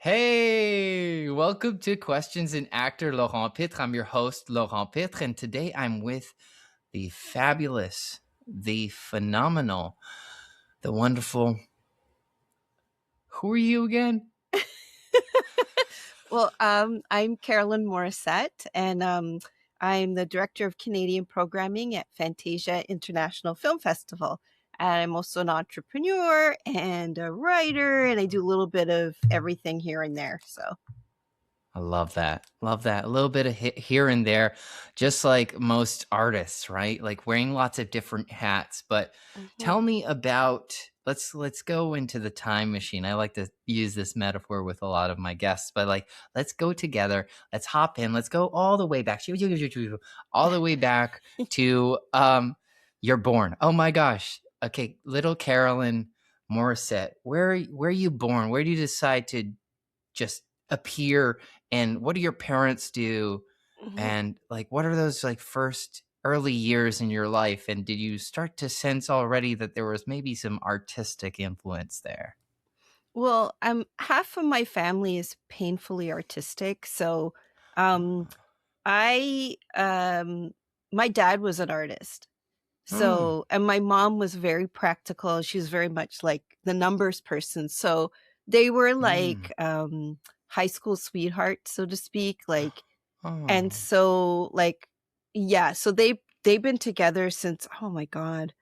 Hey, welcome to Questions and Actor Laurent Pitre. I'm your host, Laurent Pitre, and today I'm with the fabulous, the phenomenal, the wonderful. Who are you again? Well, I'm Carolyn Mauricette, and I'm the director of Canadian programming at Fantasia International Film Festival. And I'm also an entrepreneur and a writer, and I do a little bit of everything here and there. So, I love that. Love that. A little bit of here and there, just like most artists, right? Like wearing lots of different hats. But tell me about let's go into the time machine. I like to use this metaphor with a lot of my guests, but like let's go together. Let's hop in. Let's go all the way back. All the way back to you're born. Oh my gosh. Okay, little Carolyn Mauricette. Where are you born? Where do you decide to just appear, and what do your parents do, and like what are those like first early years in your life, and did you start to sense already that there was maybe some artistic influence there? well, half of my family is painfully artistic. So, um, I my dad was an artist. Mm. So, and my mom was very practical. She was very much like the numbers person. So they were Mm. like high school sweethearts, so to speak. Like, and Oh. so like, yeah, so they've been together since, oh my God.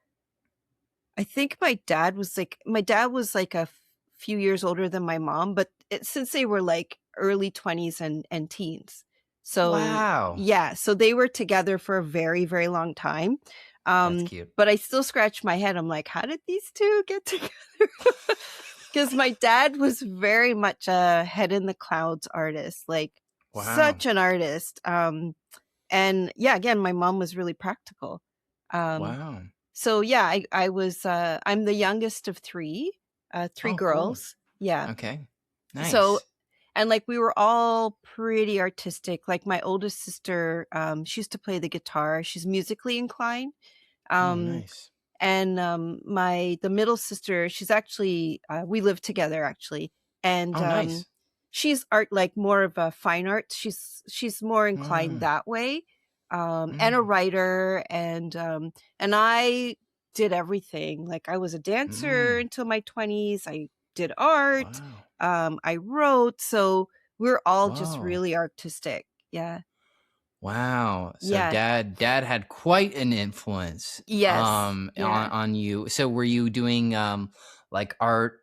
I think my dad was like a few years older than my mom, but since they were like early 20s and teens. So Wow, yeah, so they were together for a very, very long time. that's cute. But I still scratch my head. I'm like, how did these two get together? Because my dad was very much a head in the clouds artist, like Wow. such an artist. And yeah, again, my mom was really practical. Um, Wow. so yeah, I'm the youngest of three Oh, cool. girls. Yeah. Okay, So, nice. and like we were all pretty artistic. Like my oldest sister, she used to play the guitar. She's musically inclined. Oh, Um, nice. and the middle sister, she's actually we live together actually, and Oh, nice. she's art, like more of a fine art. She's more inclined Mm. that way, and a Mm. writer, and I did everything. Like I was a dancer Mm. until my 20s. I did art. Wow. I wrote. So we're all just Whoa. really artistic. Yeah. Wow. So Yeah. dad had quite an influence Yes. Yeah. on you. So were you doing like art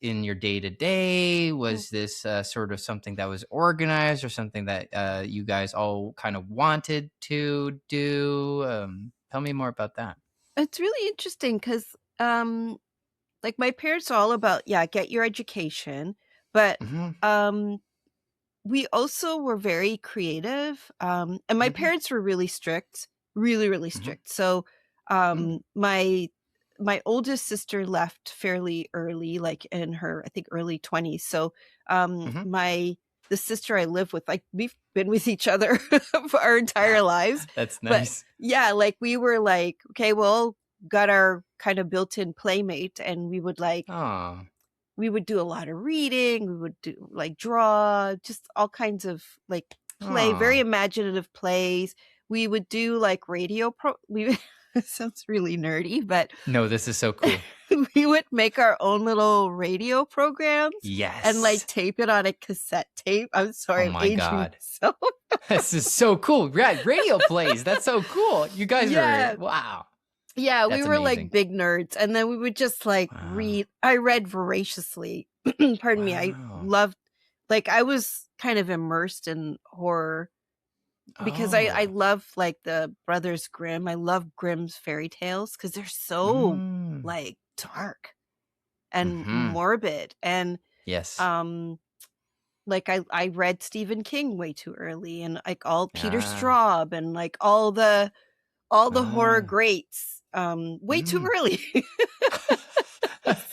in your day to day? Was this sort of something that was organized, or something that you guys all kind of wanted to do? Tell me more about that. It's really interesting because, like, my parents are all about, yeah, get your education, but, Mhm. um, we also were very creative, and my Mhm. parents were really strict, really, really Mhm. strict. So, Mm. my oldest sister left fairly early, like in her, I think, early 20s. So, Mhm. the sister I live with, like, we've been with each other for our entire lives. That's But nice. yeah, like we were like, okay, well, got our kind of built-in playmate, and Oh. we would do a lot of reading, we would do like draw, just all kinds of like very Oh. imaginative plays. We would do like we it sounds really nerdy, but No, this is so cool. we would make our own little radio programs and like Yes. tape it on a cassette tape. I'm Oh sorry, I'm my aging god. myself. This is so cool. Yeah, radio plays. That's so cool. You guys are Yeah. wow. Yeah, we That's were like amazing. big nerds, and then we would just like Wow. read. I read voraciously. Pardon me. I Wow. loved, like, I was kind of immersed in horror because I Oh. love like the Brothers Grimm. I love Grimm's fairy tales because they're so Mm. like dark and Mhm. morbid, and Yes. um like I read Stephen King way too early, and like all Peter Ah. Straub, and like all the horror Ah. greats way too Mm. early.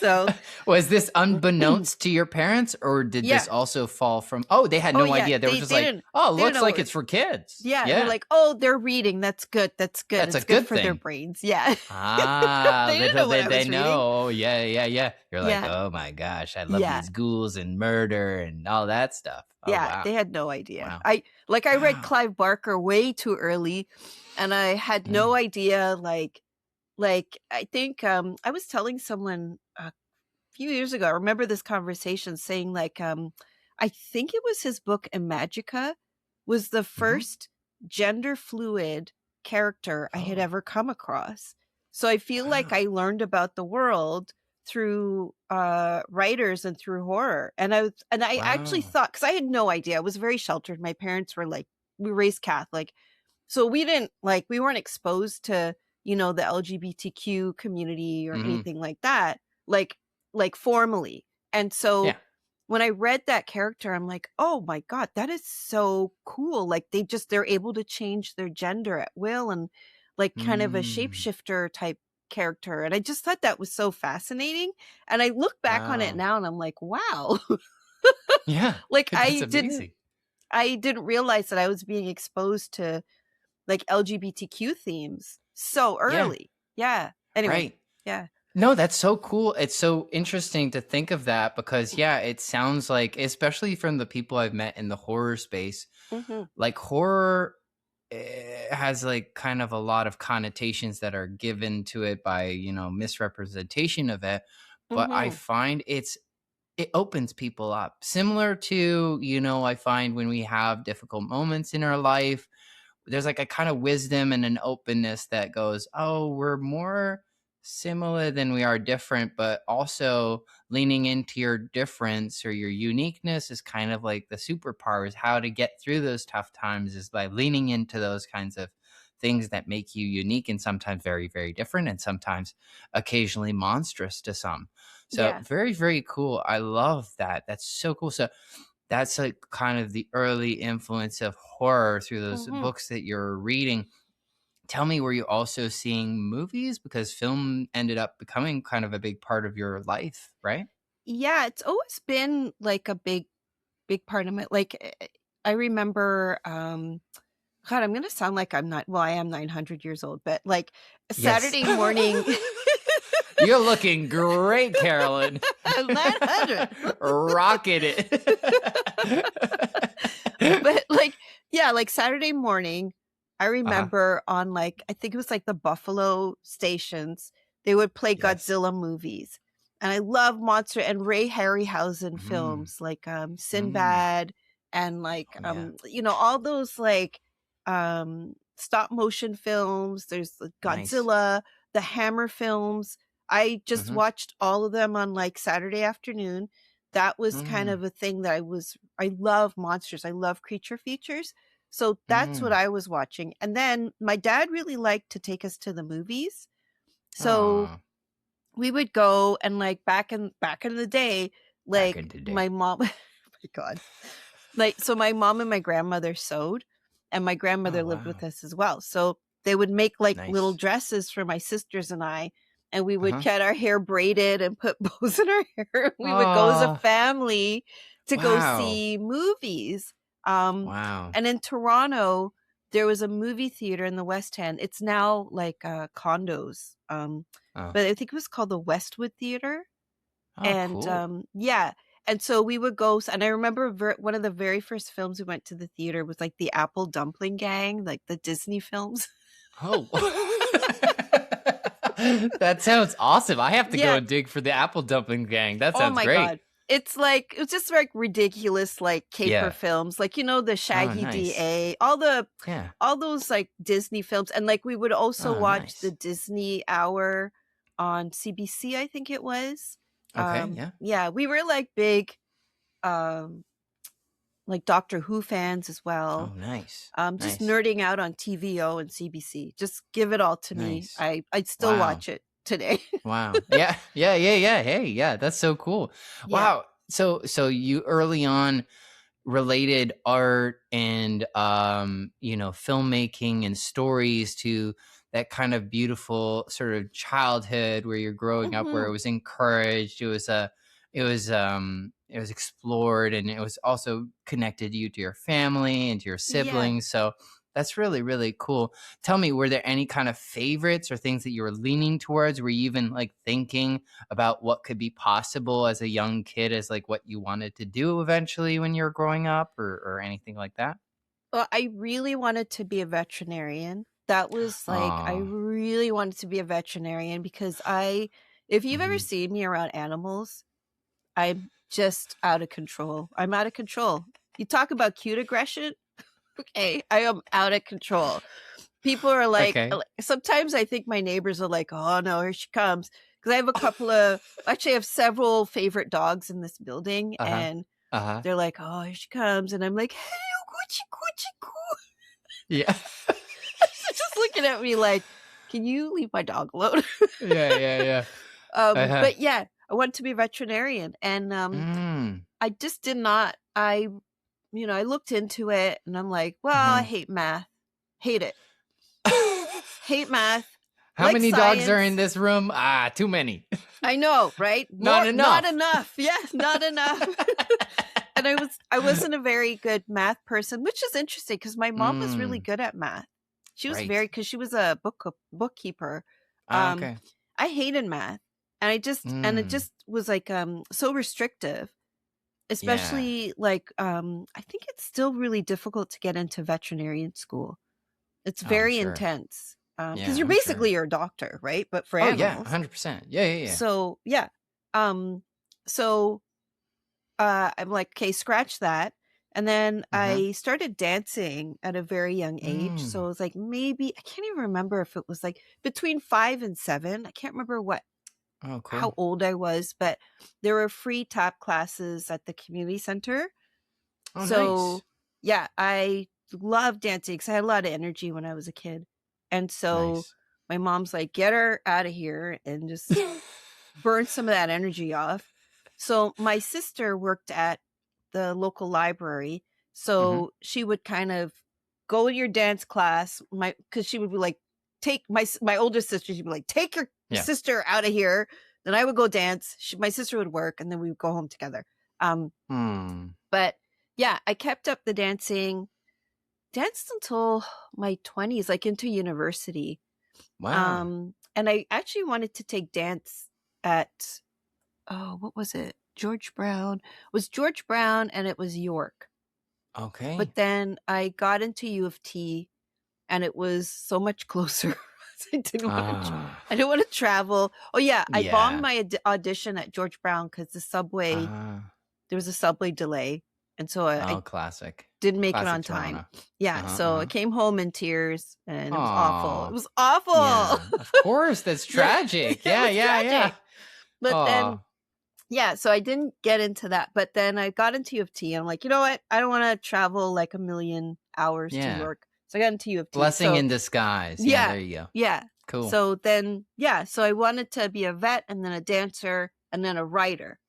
So Was this unbeknownst to your parents, or did yeah. this also fall from? Oh, they had Oh no yeah. idea. They were just They like, didn't "Oh, they didn't looks know like what. it's for kids." Yeah, they're Yeah, like, "Oh, they're reading. That's good. That's good. that's a It's good good for their thing. brains." Yeah. Ah, They didn't little know what did I they was reading. know. Oh, yeah, yeah, yeah. You're like, Yeah. oh my gosh, I love Yeah. these ghouls and murder and all that stuff. Oh Yeah, wow, they had no idea. wow, I read wow. Clive Barker way too early, and I had no Mm. idea, I think, I was telling someone a few years ago, I remember this conversation saying, I think it was his book Imagica was the Hmm. first gender fluid character I had Oh ever come across. So I feel like wow, I learned about the world through writers and through horror. And I actually wow. thought, because I had no idea, I was very sheltered. My parents were like, we were raised Catholic. So we didn't we weren't exposed to, the LGBTQ community or Hmm. anything like that, like formally. And so Yeah. when I read that character, I'm like, oh my God, that is so cool. Like they're able to change their gender at will, and like kind of a Mm. shapeshifter type character. And I just thought that was so fascinating. And I look back on it Wow. now and I'm like, wow. Yeah, like that's amazing. I didn't realize that I was being exposed to like LGBTQ themes so Yeah. early. Yeah. Anyway, Right. yeah. No, that's so cool. It's so interesting to think of that because, yeah, it sounds like, especially from the people I've met in the horror space, Mhm. like horror has like kind of a lot of connotations that are given to it by, misrepresentation of it. But I Mhm. find it opens people up. Similar to, I find when we have difficult moments in our life, there's like a kind of wisdom and an openness that goes, oh, we're more similar than we are different, but also leaning into your difference or your uniqueness is kind of like the superpower. Is how to get through those tough times is by leaning into those kinds of things that make you unique and sometimes very, very different and sometimes occasionally monstrous to some. So Yeah. very, very cool. I love that. That's so cool. So that's like kind of the early influence of horror through those Mhm. books that you're reading. Tell me, were you also seeing movies? Because film ended up becoming kind of a big part of your life, right? Yeah, it's always been like a big part of my I remember God, I'm going to sound like I'm not well, I am 900 years old, but like Yes. Saturday morning You're looking great, Carolyn. 900. Rocking it. But like yeah, like Saturday morning, I Uh-huh. remember on I think it was like the Buffalo stations, they would play Yes. Godzilla movies. And I love monster and Ray Harryhausen Mm, films like mm. Sinbad and Oh, yeah. all those stop motion films. There's the Nice. Godzilla, the Hammer films. I just Hmm. watched all of them on Saturday afternoon. That was kind Mm, of a thing that I love monsters. I love creature features. So that's what mm. I was watching. And then my dad really liked to take us to the movies. So Oh, we would go and back in the day, back in the my day. mom oh my God. So my mom and my grandmother sewed, and my Oh, grandmother lived with wow. us as well. So they would make little Nice. dresses for my sisters and I, and we would Uh-huh. get our hair braided and put bows in our hair. We would go as a Oh, family to go wow. see movies. Um, Wow. and in Toronto, there was a movie theater in the West End. It's now condos. Oh. But I think it was called the Westwood Theater. Oh, And cool. yeah, and so we would go, and I remember one of the very first films we went to the theater was the Apple Dumpling Gang, like the Disney films. Oh. That sounds awesome. I have to go Yeah. and dig for the apple dumpling gang. That Oh sounds my great. God. It's just ridiculous caper Yeah. films, the Oh, Shaggy nice. DA, Yeah. all those Disney films, and we would also Oh, watch the nice. Disney Hour on CBC, I think it was. Okay. Yeah. Yeah, we were big um Doctor Who fans as Oh, well. nice. Just Nice. nerding out on TVO and CBC. Just give it all to me. Nice. I'd still Wow. watch it today. Wow. Yeah. Yeah. Yeah. Yeah. Hey, yeah. That's so cool. Yeah. Wow. So you early on related art and filmmaking and stories to that kind of beautiful sort of childhood where you're growing up, where it was encouraged, it was explored, and it was also connected you to your family and to your siblings. So that's really, really cool. Tell me, were there any kind of favorites or things that you were leaning towards? Were you even like thinking about what could be possible as a young kid, as like what you wanted to do eventually when you were growing up, or anything like that? Well, I really wanted to be a veterinarian. That was like, I Oh, really wanted to be a veterinarian because if you've ever seen me around animals, I'm just out of control. I'm out of control. You talk about cute aggression. Okay, I am out of control. People are like, okay. sometimes I think my neighbors are like, oh no, here she comes. Because I have a couple of, actually, I have several favorite dogs in this building. Uh-huh. And Uh-huh. they're like, oh, here she comes. And I'm like, hey, coochie, coochie, coo. Yeah. Just looking at me like, can you leave my dog alone? Yeah. Uh-huh. But yeah, I wanted to be a veterinarian. And I just did not, I looked into it and I'm like, well, I hate math. Hate it. Hate math. How many dogs are in this room? Too many. I know, right? Not enough. Not enough. Yeah, not enough. And I wasn't a very good math person, which is interesting because my mom was really good at math. She was because she was a bookkeeper. Okay. I hated math, and it just was like so restrictive. Especially like I think it's still really difficult to get into veterinarian school. It's very intense because you're basically you're a doctor, right? But for animals. 100%. Yeah. So yeah, so I'm like, okay, scratch that. And then I started dancing at a very young age. So it was like maybe I can't even remember if it was like between 5 and 7. I can't remember how old I was, but there were free tap classes at the community center. Oh, So nice. yeah, I loved dancing because I had a lot of energy when I was a kid. And so my mom's like, get her out of here and just burn some of that energy off. So my sister worked at the local library. So she would kind of go to your dance class, because she would be like, take my older sister, she'd be like, take your sister out of here. Then I would go dance. My sister would work, and then we would go home together. But yeah, I kept up the danced until my 20s, like into university. Wow. And I actually wanted to take dance at, what was it? George Brown. It was George Brown, and it was York. Okay. But then I got into U of T, and it was so much closer. I didn't want to travel. Oh yeah, I bombed my audition at George Brown because the subway, there was a subway delay, and so I classic. didn't make it on Toronto. time. Yeah, so I came home in tears, and it was awful. Aw. It was awful. Yeah, of course, that's tragic. Yeah. But then, yeah, so I didn't get into that. But then I got into U of T, and I'm like, you know what? I don't want to travel like a million hours to work. So I got into U of T. Blessing in disguise. Yeah, there you go. Yeah. Cool. So then, so I wanted to be a vet, and then a dancer, and then a writer.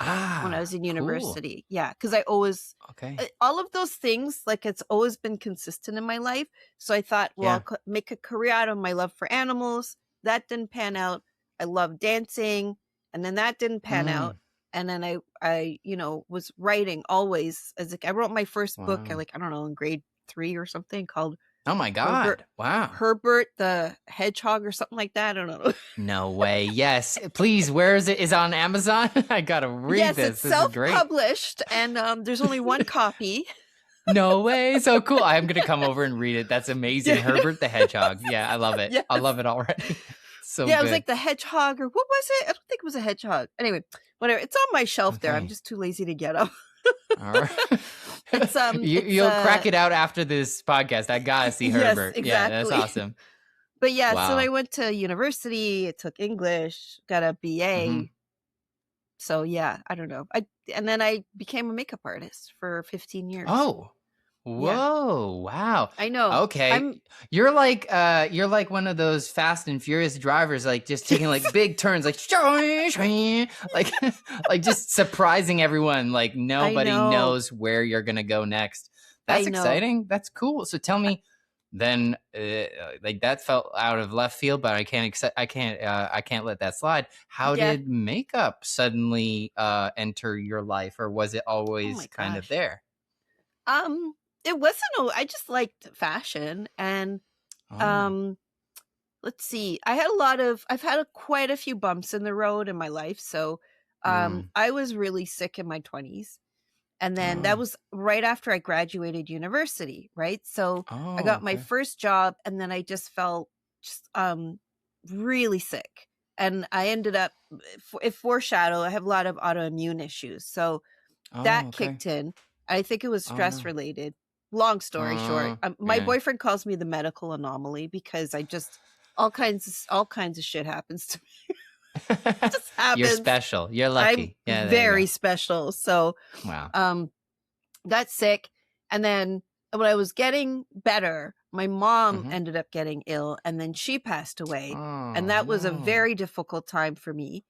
When I was in university. Cool. Yeah, because I always, all of those things, like it's always been consistent in my life. So I thought, well, I'll make a career out of my love for animals. That didn't pan out. I love dancing, and then that didn't pan out. And then I was writing always. I wrote my first book at I don't know, in grade 3 or something, called Oh my God. Herbert the Hedgehog or something like that. I don't know. No way. Yes. Please, where is it? Is it on Amazon? I got to read this. It's self-published, and there's only one copy. No way. So cool. I'm going to come over and read it. That's amazing. Herbert the Hedgehog. Yeah, I love it. Yes. I love it already. So it was like the hedgehog, or what was it? I don't think it was a hedgehog. Anyway, whatever. It's on my shelf there. I'm just too lazy to get up. All right. It's you'll crack it out after this podcast. I gotta see Herbert. Exactly. Yeah, that's awesome. But so I went to university. I took English, got a BA. So yeah, I don't know. And then I became a makeup artist for 15 years. Oh. Whoa! Wow! I know. Okay, you're like one of those Fast and Furious drivers, like just taking like big turns, like like just surprising everyone. Like nobody knows where you're gonna go next. That's exciting. That's cool. So tell me, then like that felt out of left field, but I can't accept. I can't let that slide. How Yeah. did makeup suddenly enter your life, or was it Oh always my kind of gosh. there? It wasn't. I just liked fashion, and Oh, um, let's see. I've had quite a few bumps in the road in my life. So, mm. I was really sick in my 20s. And then that Oh, was right after I graduated university, right? So I oh, got my okay. first job, and then I just felt just really sick. And I ended up, if foreshadow, I have a lot of autoimmune issues. So Oh, that okay. kicked in. I think it was Oh stress no. related. Long story short, my Yeah. boyfriend calls me the medical anomaly because I just all kinds of shit happens to me. Just You're happens. special. You're I'm lucky. Yeah, there you go. very special. So Wow. um got sick, and then when I was getting better, my mom Mm-hmm. ended up getting ill, and then she passed away, and Oh that was a no. very difficult time for me,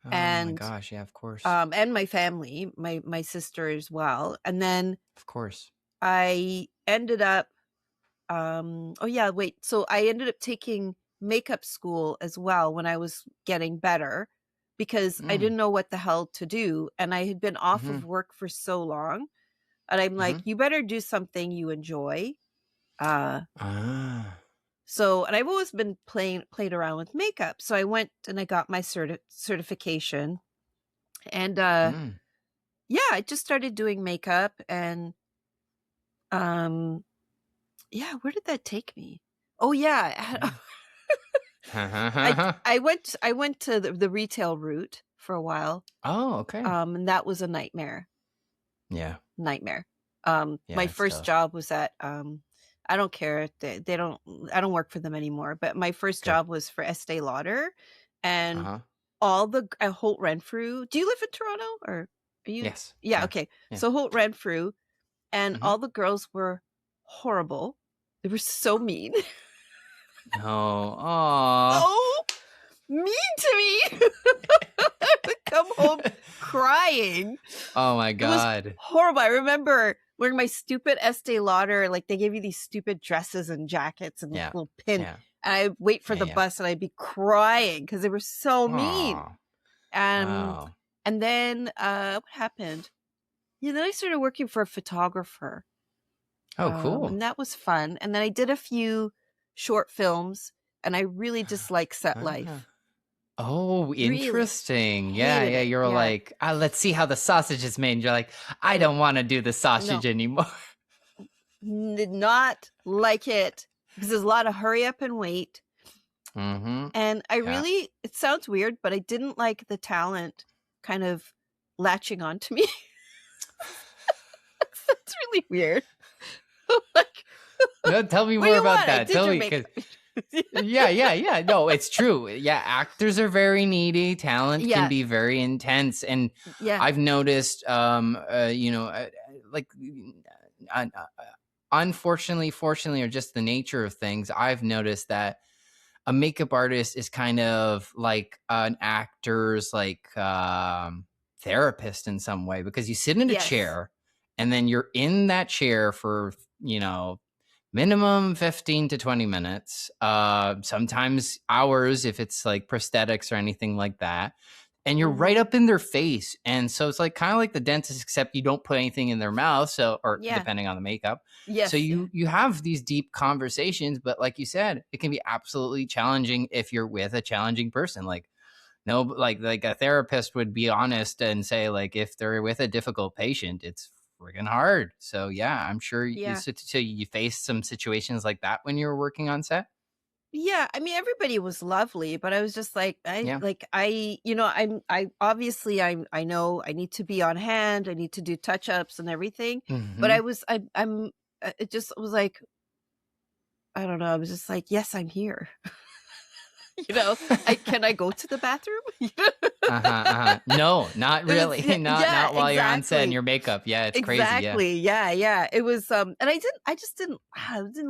Oh my and gosh. Yeah, of course. my family, my sister as well. And then Of course. I ended up oh yeah, wait. So I ended up taking makeup school as well when I was getting better, because I Mm. didn't know what the hell to do, and I had been off Mm-hmm. of work for so long. And I'm Mm-hmm. like, you better do something you enjoy. Uh Ah. and I've always been played around with makeup. So I went and I got my certification, and Mm. yeah, I just started doing makeup, and um yeah, where did that take me? Oh yeah, Mm. I went to the retail route for a while. Oh, okay. And that was a nightmare. Yeah. Nightmare. Yeah, My it's first tough. job was at I don't care. They don't. I don't work for them anymore. But my first Good. job was for Estee Lauder, and Uh-huh. all the Holt Renfrew. Do you live in Toronto, or are you? Yes. Yeah. Yeah. Okay. Yeah. So Holt Renfrew, and Mm-hmm. all the girls were horrible. They were so mean, No. Aw. so mean to me. I would come home crying. Oh my It was God. horrible. I remember wearing my stupid Estee Lauder, like they gave you these stupid dresses and jackets and Yeah. little pin. Yeah. And I'd wait for Yeah. the Yeah. bus, and I'd be crying because they were so mean. Aw. And Wow. and then what happened? Yeah, then I started working for a photographer. Oh, cool. And that was fun. And then I did a few short films, and I really dislike set Ah. life. Oh, Really interesting. Yeah, hated yeah. it. You're Yeah. like, let's see how the sausage is made. And you're like, I don't want to do the No. sausage anymore. Did not like it because there's a lot of hurry up and wait. Mm-hmm. And Yeah. it sounds weird, but I didn't like the talent kind of latching on to me. That's really weird. Like, No, tell me what do more you about want? I that. did Tell your me, makeup. yeah. No, it's true. Yeah, actors are very needy. Talent can Yeah. be very intense, and Yeah. I've noticed, like, uh, uh, unfortunately, fortunately, or just the nature of things, I've noticed that a makeup artist is kind of like an actor's like therapist in some way, because you sit in a Yes. chair and then you're in that chair for, you know, minimum 15 to 20 minutes, sometimes hours if it's like prosthetics or anything like that. And you're right Mm-hmm. up in their face. And so it's like kind of like the dentist, except you don't put anything in their mouth. So, or Yeah. depending on the makeup. So Yes. Yeah. you have these deep conversations, but like you said, it can be absolutely challenging if you're with a challenging person. Like, no, like a therapist would be honest and say, like, if they're with a difficult patient, it's friggin' hard. So yeah, I'm sure Yeah. so you faced some situations like that when you were working on set. Yeah, I mean everybody was lovely, but I was just like Yeah. I obviously I know I need to be on hand, I need to do touch-ups and everything, but Hmm. I'm it just was like I don't know, I was just like, yes, I'm here. I can I go to the bathroom? No, not It was really. not yeah, not while you're on set in exactly. your makeup. Yeah, it's crazy. Yeah. Exactly. Yeah, yeah. It was and I didn't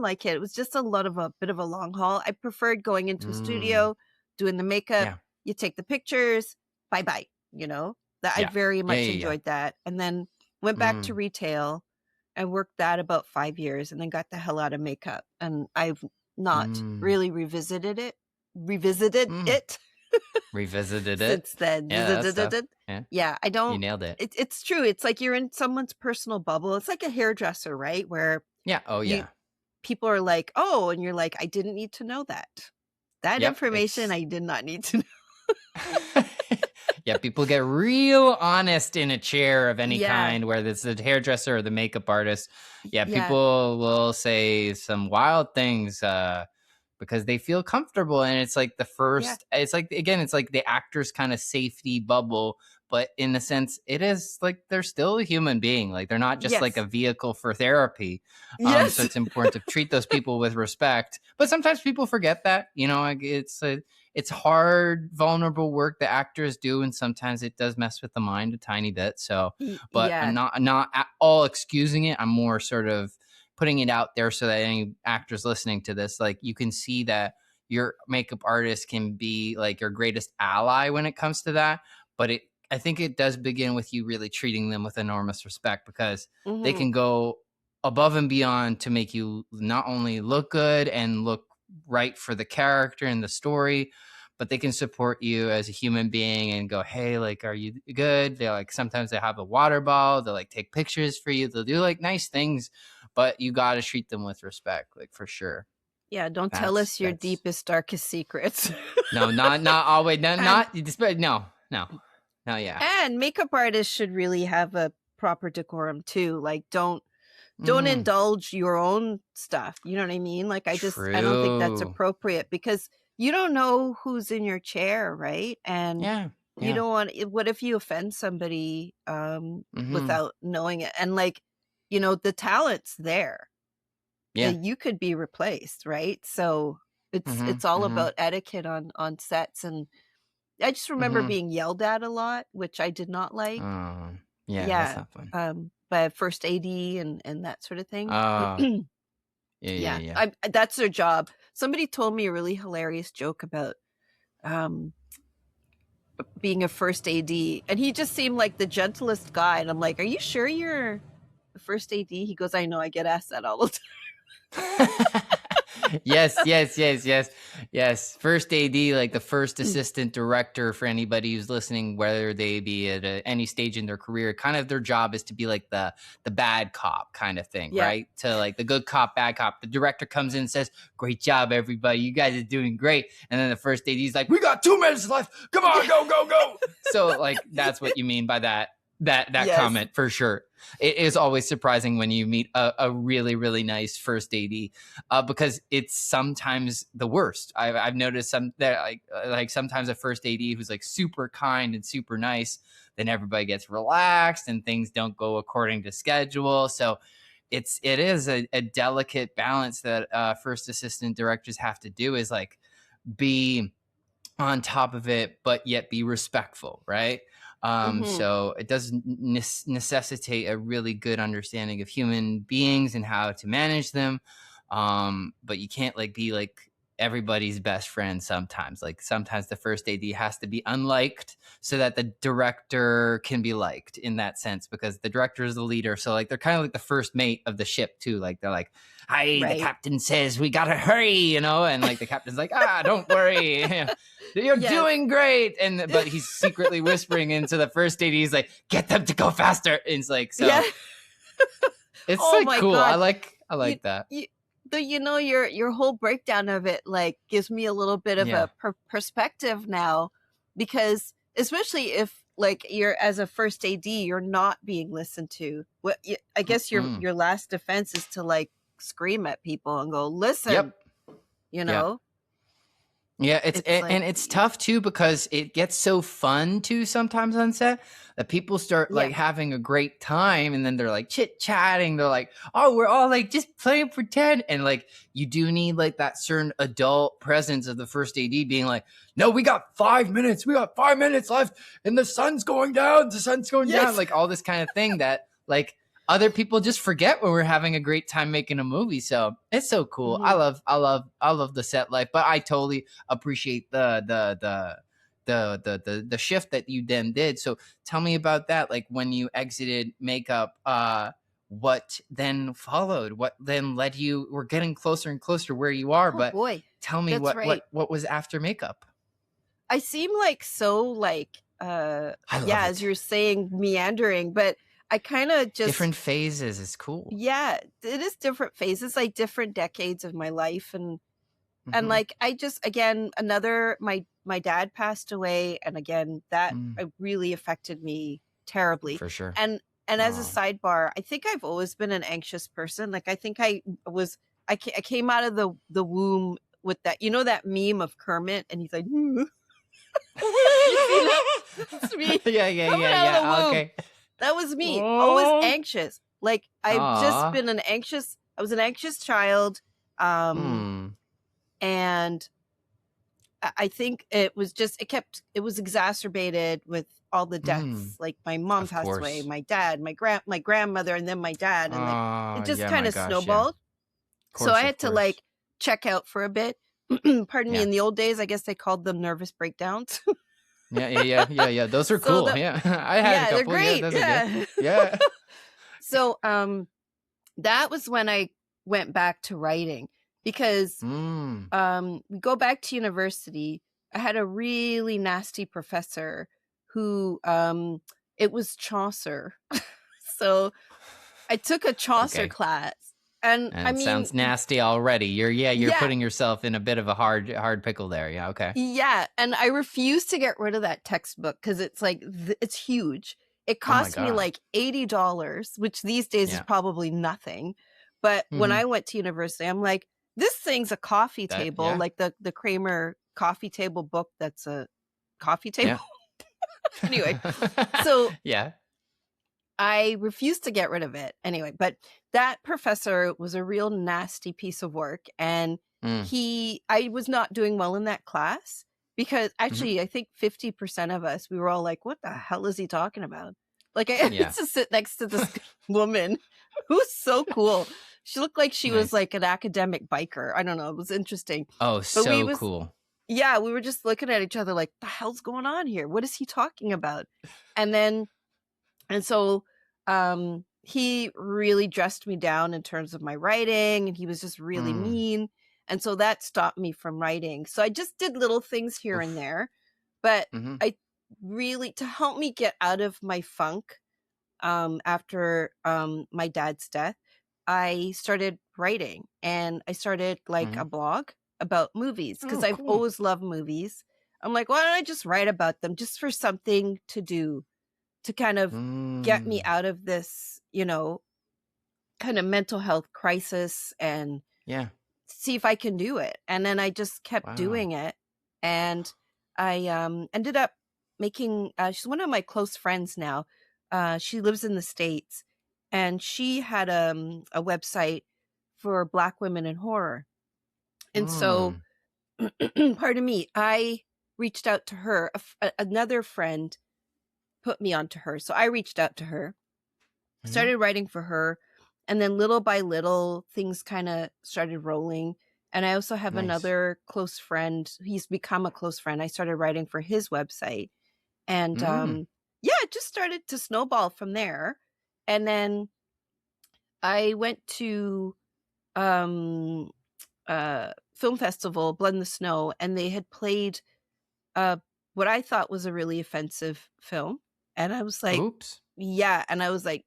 like it. It was just a bit of a long haul. I preferred going into a Mm, studio, doing the makeup, yeah. you take the pictures, bye-bye, you know? That I Yeah. very Yeah. much Yeah. Yeah. enjoyed that. And then went back to Mm, retail, I worked that about 5 years and then got the hell out of makeup, and I've not Mm. really revisited Mm. it Revisited it. since then. Yeah, that's tough. Yeah, Yeah, I you don't nailed it. it's true. It's like you're in someone's personal bubble. It's like a hairdresser, right? Where Yeah. Oh, you yeah. people are like, "Oh," and you're like, "I didn't need to know that. That Yep. information It's I did not need to know." yeah, people get real honest in a chair of any Yeah. kind, whether it's the hairdresser or the makeup artist. Yeah, Yeah. people will say some wild things because they feel comfortable. And it's like Yeah. it's like, again, it's like the actor's kind of safety bubble. But in a sense, it is like they're still a human being. Like they're not just like a Yes. vehicle for therapy. So Yes. it's important to treat those people with respect. But sometimes people forget that, like it's hard, vulnerable work that actors do, and sometimes it does mess with the mind a tiny bit. So, but I'm Yeah. not at all excusing it. I'm more sort of putting it out there so that any actors listening to this, like, you can see that your makeup artist can be like your greatest ally when it comes to that. But I think it does begin with you really treating them with enormous respect, because they Mhm. can go above and beyond to make you not only look good and look right for the character and the story, but they can support you as a human being and go, hey, like, are you good? They like, sometimes they have a water bottle, they'll like take pictures for you, they'll do like nice things, but you got to treat them with respect, like, for sure. Yeah, don't tell That's us your deepest, darkest secrets. no, not always, no, And no, yeah. and makeup artists should really have a proper decorum too. Like don't Mm, indulge your own stuff. You know what I mean? Like I don't think that's true. appropriate because you don't know who's in your chair, right? And Yeah, you yeah. don't want what if you offend somebody Mm-hmm. without knowing it? And like, the talent's there. Yeah. You could be replaced, right? So Mm-hmm. it's all Mm-hmm. about etiquette on sets. And I just remember Mm-hmm. being yelled at a lot, which I did not like. Oh, yeah, that's Yeah, not fun. by a first AD and that sort of thing. Oh, yeah, yeah, Yeah, yeah. that's their job. Somebody told me a really hilarious joke about um, being a first AD, and he just seemed like the gentlest guy. And I'm like, "Are you sure you're a first AD?" He goes, "I know. I get asked that all the time." Yes, yes, yes, yes, yes. First AD, like the first assistant director, for anybody who's listening, whether they be at any stage in their career, kind of their job is to be like the bad cop kind of thing, Yeah. right? To like the good cop, bad cop. The director comes in and says, "Great job, everybody! You guys are doing great." And then the first AD is like, "We got 2 minutes left. Come on, go, go, go!" So like that's what you mean by that Yes. comment, for sure. It is always surprising when you meet a really, really nice first AD, because it's sometimes the worst. I've noticed some that like sometimes a first AD who's like super kind and super nice, then everybody gets relaxed and things don't go according to schedule. So it is a delicate balance that first assistant directors have to do, is like be on top of it, but yet be respectful, right? Hmm. So it does necessitate a really good understanding of human beings and how to manage them. But you can't like be like everybody's best friend sometimes. Like sometimes the first AD has to be unliked so that the director can be liked, in that sense, because the director is the leader. So like they're kind of like the first mate of the ship too. Like they're like, "Hi, the Right. captain says we gotta hurry," and like the captain's like, don't worry. You're Yes. doing great. But he's secretly whispering into the first AD, he's like, "Get them to go faster." And it's like, Yeah. so it's Oh like my cool. I god. like that. You your whole breakdown of it like gives me a little bit of Yeah. a perspective now, because especially if like you're as a first AD you're not being listened to. I guess Mm. your last defense is to like scream at people and go, "Listen," Yep. you Yeah. know? Yeah, It's like and it's tough too, because it gets so fun too sometimes on set that people start yeah. like having a great time, and then they're like chit chatting. They're like, "Oh, we're all like just playing pretend," and like you do need like that certain adult presence of the first AD being like, "No, we got 5 minutes. We got 5 minutes left, and the sun's going down. The sun's going down." Yes. Like all this kind of thing that like other people just forget when we're having a great time making a movie. So it's so cool. Mhm. I love the set life, but I totally appreciate the shift that you then did. So tell me about that. Like when you exited makeup, what then followed, what then led you. We're getting closer and closer to where you are, Oh but boy. tell me That's right. what was after makeup? I seem like so like I love yeah, as it. you're saying, meandering, but I kind of just Different phases is cool. yeah, it is different phases, like different decades of my life. And Mhm. like I just again another my dad passed away, and again that Mm, really affected me terribly. for sure. And as a Oh. sidebar, I think I've always been an anxious person. Like I think was I came out of the womb with that, you know, that meme of Kermit and he's like you see that? That's me coming out of the Yeah. womb. Okay. That was me. Always Oh. anxious. Like I've just Aw. been I was an anxious child. Um Hmm. and I think it was just it was exacerbated with all the Mm. deaths. Like my mom Of passed away, course. my dad, my grandmother, and then my dad, and like Oh, it just yeah, kind my of gosh, yeah. snowballed. So I Of had to course. like check out for a bit. Pardon me. Yeah. In the old days, I guess they called them nervous breakdowns. Yeah. Those are So cool. that Yeah. I had a yeah, they're couple. Yeah, great. those are good. Yeah. Yeah. So that was when I went back to writing because Mm. we go back to university. I had a really nasty professor who it was Chaucer. So I took a Chaucer Okay. class. And And I it mean, sounds nasty already. You're yeah, putting yourself in a bit of a hard pickle there. Yeah, okay. yeah. And I refuse to get rid of that textbook because it's like, it's huge. It Oh my cost me God. like $80, which these days is Yeah. probably nothing. But when Mm-hmm. I went to university, I'm like, this thing's a coffee That table, yeah. like the Kramer coffee table book that's a coffee table. Yeah. Anyway, so Yeah. I refused to get rid of it anyway, but that professor was a real nasty piece of work. And Mm. I was not doing well in that class because Mhm. actually I think 50% of us, we were all like, what the hell is he talking about? Like I Yeah. used to sit next to this woman who was so cool. She looked like she was Nice. like an academic biker. I don't know. It was interesting. Oh, But so cool. yeah, we were just looking at each other like, the hell's going on here? What is he talking about? And then and so he really dressed me down in terms of my writing, and he was just really Mm. mean. And so that stopped me from writing. So I just did little things here and Oof. there. But Mhm. I really, to help me get out of my funk after my dad's death, I started writing and I started like a Mhm. blog about movies because Oh, I've cool. always loved movies. I'm like, why don't I just write about them just for something to do to kind of get me Mm. out of this, you know, kind of mental health crisis and Yeah. see if I can do it. And then I just kept Wow. doing it. And I ended up making, she's one of my close friends now. She lives in the States and she had a website for Black women in horror. And so, Mm. pardon me, I reached out to her. Another friend put me onto her. So I reached out to her, Mhm. started writing for her, and then little by little things kind of started rolling. And I also have Nice. another close friend. He's become a close friend. I started writing for his website. And Mm. yeah, it just started to snowball from there. And then I went to um film festival, Blood in the Snow, and they had played uh what I thought was a really offensive film. And I was like, Oops. yeah. And I was like,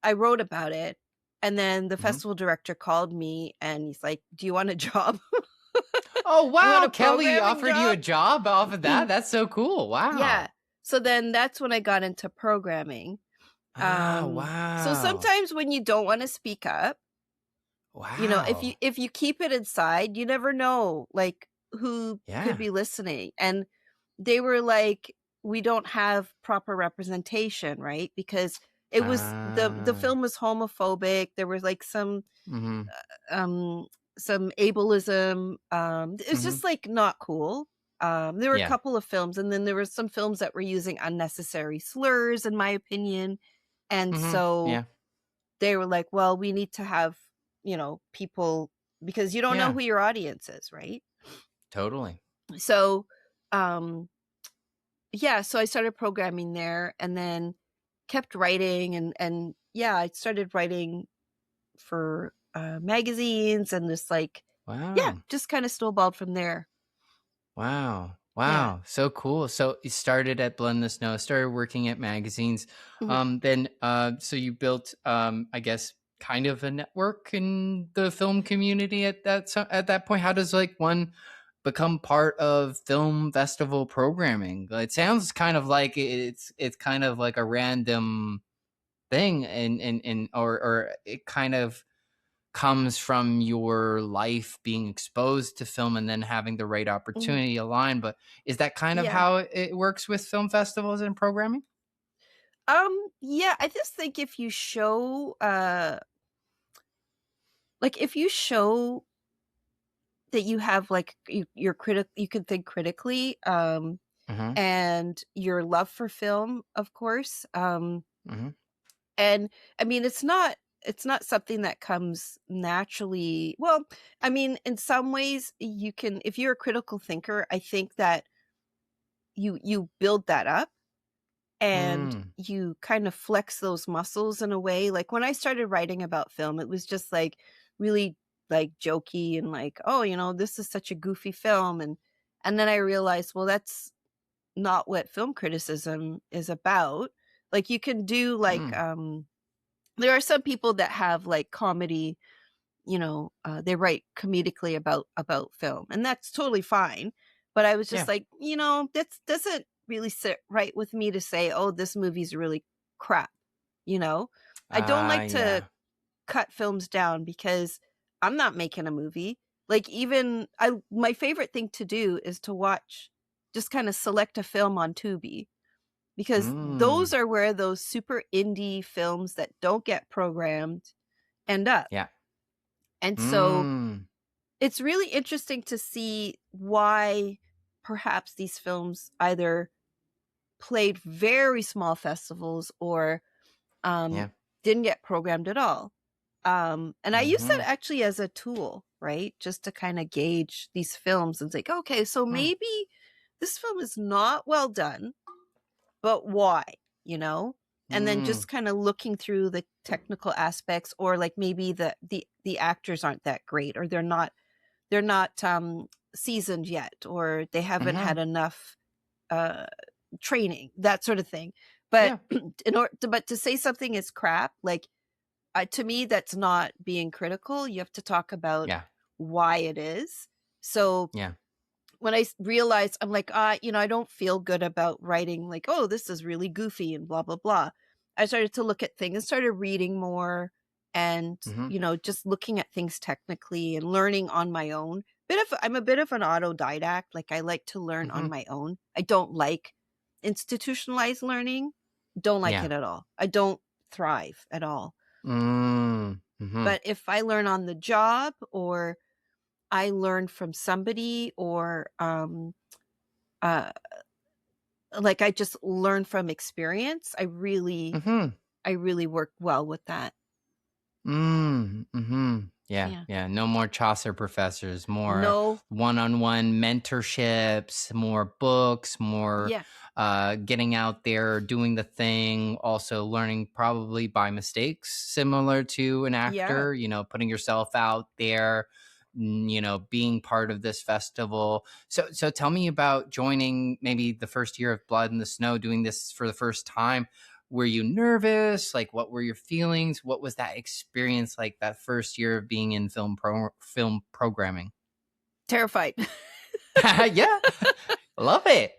I wrote about it. And then the Mhm. festival director called me and he's like, do you want a job? Oh, You want wow, a Kelly programming offered you a job? job off of that? That's so cool. Yeah. Wow. So then that's when I got into programming. Ah, So wow. sometimes when you don't want to speak up, you know, Wow. if you keep it inside, you never know like who could Yeah. be listening. And they were like, we don't have proper representation, right? Because it was the Ah. film was homophobic. There was like Mhm. um some ableism. It's Mhm. just like not cool. There were a Yeah. couple of films, and then there were some films that were using unnecessary slurs, in my opinion. And Mhm. so Yeah. they were like, well, we need to have, you know, people because you don't know Yeah. who your audience is, right? Totally. So, um, yeah, so I started programming there, and then kept writing, and yeah, I started writing for magazines, and just like, yeah, Wow. just kind of snowballed from there. Wow. Yeah. Wow. So cool. So you started at Blood in the Snow, started working at magazines. Mhm. Then so you built I guess kind of a network in the film community at at that point. How does like one become part of film festival programming? It sounds kind of like it's kind of like a random thing, and or it kind of comes from your life being exposed to film and then having the right Mhm. opportunity align. But is that kind of Yeah. how it works with film festivals and programming? Yeah, I just think if you show like if you show that you have like you're you can think critically, Mm-hmm. and your love for film, of course. Mm-hmm. And I mean, it's not something that comes naturally. Well, I mean, in some ways you can, if you're a critical thinker, I think that you build that up, and Mm. you kind of flex those muscles in a way. Like when I started writing about film, it was just like really like jokey and like, oh, this is such a goofy film, and then I realized, well, that's not what film criticism is about. Like you can do like Mm. there are some people that have like comedy, they write comedically about film, and that's totally fine. But I was just Yeah. like, that doesn't really sit right with me to say, oh, this movie's really crap. you know I don't like to Yeah. cut films down because I'm not making a movie. Like, even I my favorite thing to do is to watch, just kind of select a film on Tubi, because those Mm. are where those super indie films that don't get programmed end up. Yeah. And so Mm. it's really interesting to see why perhaps these films either played very small festivals or um, Yeah. didn't get programmed at all. And I use that Mm-hmm. actually as a tool, right? Just to kind of gauge these films and think, okay, so Mm. maybe this film is not well done, but why? You know? And then Mm. just kind of looking through the technical aspects, or like maybe the actors aren't that great, or they're not seasoned yet, or they haven't Mm-hmm. had enough uh training, that sort of thing. But Yeah. but to say something is crap, like, to me, that's not being critical. You have to talk about Yeah. why it is. So Yeah. when I realized, I'm like, I don't feel good about writing like, oh, this is really goofy and blah, blah, blah. I started to look at things, started reading more, and, Mm-hmm. just looking at things technically and learning on my own. I'm a bit of an autodidact. Like, I like to learn Mm-hmm. on my own. I don't like institutionalized learning. Don't like Yeah. it at all. I don't thrive at all. Mm. Mm-hmm. But if I learn on the job, or I learn from somebody, or uh like I just learn from experience, Mm-hmm. I really work well with that. Mm, mhm. Yeah, Yeah. yeah. No more Chaucer professors, more No. one-on-one mentorships, more books, more Yeah. getting out there, doing the thing, also learning probably by mistakes, similar to an Yeah. actor, putting yourself out there, being part of this festival. So tell me about joining maybe the first year of Blood in the Snow, doing this for the first time. Were you nervous? Like, what were your feelings? What was that experience like, that first year of being in film programming? Terrified. Yeah, love it.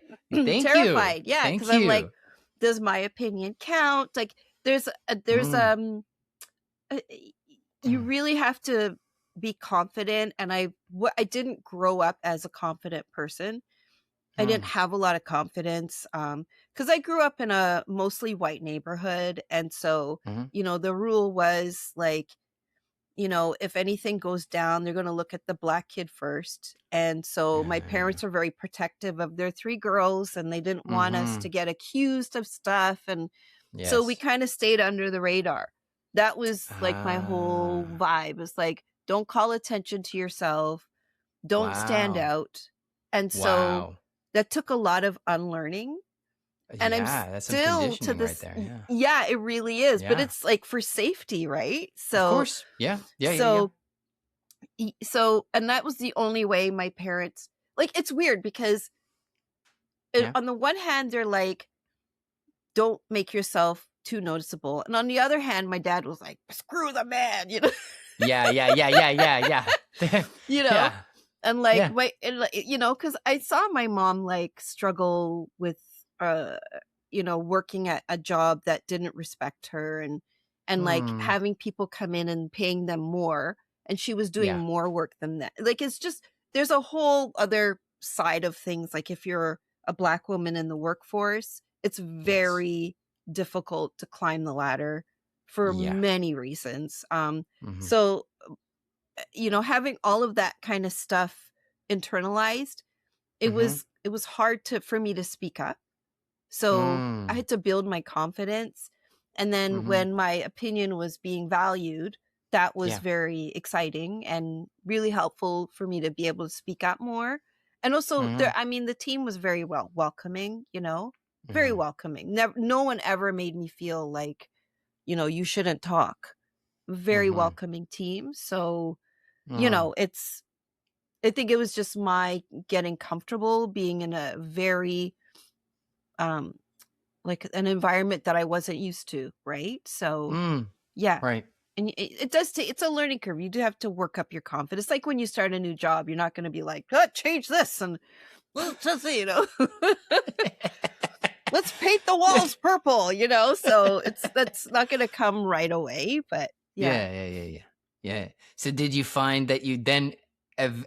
Thank you. Terrified. Yeah, cuz Thank I'm like, you. does my opinion count? Like, there's Mm, uh, you really have to be confident, and I didn't grow up as a confident person. I didn't mm, have a lot of confidence, because I grew up in a mostly white neighborhood, and so, mhm. the rule was like, if anything goes down, they're gonna look at the black kid first. And so my Yeah. parents were very protective of their 3 girls, and they didn't want us to Mhm. get accused of stuff, and so we Yes. kinda stayed under the radar. That was, like, my whole Ah. vibe. It's like, "Don't call attention to yourself, don't stand Wow. out." And so Wow. that took a lot of unlearning. And I'm Yeah, that's some still to conditioning right this, there. Yeah. yeah, it really is, but Yeah. it's like for safety, right? Of So, course. Yeah. Yeah. Yeah. Yeah. so, and that was the only way my parents, like, it's weird because Yeah. on the one hand, they're like, don't make yourself too noticeable. And on the other hand, my dad was like, screw the man, Yeah. Yeah. Yeah. Yeah. Yeah. Yeah. you know, Yeah. and like, Yeah. because I saw my mom like struggle with, uh, working at a job that didn't respect her and like Mm. having people come in and paying them more. And she was doing Yeah. more work than that. Like, it's just, there's a whole other side of things. Like, if you're a Black woman in the workforce, it's Yes. very difficult to climb the ladder for Yeah. many reasons. Hmm. So, having all of that kind of stuff internalized, Hmm. it was hard for me to speak up. So I Mm. had to build my confidence. And then Hmm. when my opinion was being valued, that was Yeah. very exciting and really helpful for me to be able to speak up more. And also Hmm. the team was very welcoming, very Hmm. welcoming. Never, no one ever made me feel like, you shouldn't talk. Very Hmm. welcoming team. So, Mm. it's, I think it was just my getting comfortable being in a very, um, like an environment that I wasn't used to, right? So, Mm. yeah. Right. And it does take, it's a learning curve. You do have to work up your confidence. Like when you start a new job, you're not going to be like, change this and let's just, let's paint the walls purple, So that's not going to come right away, but yeah. Yeah, yeah, yeah, yeah. Yeah. So did you find that you then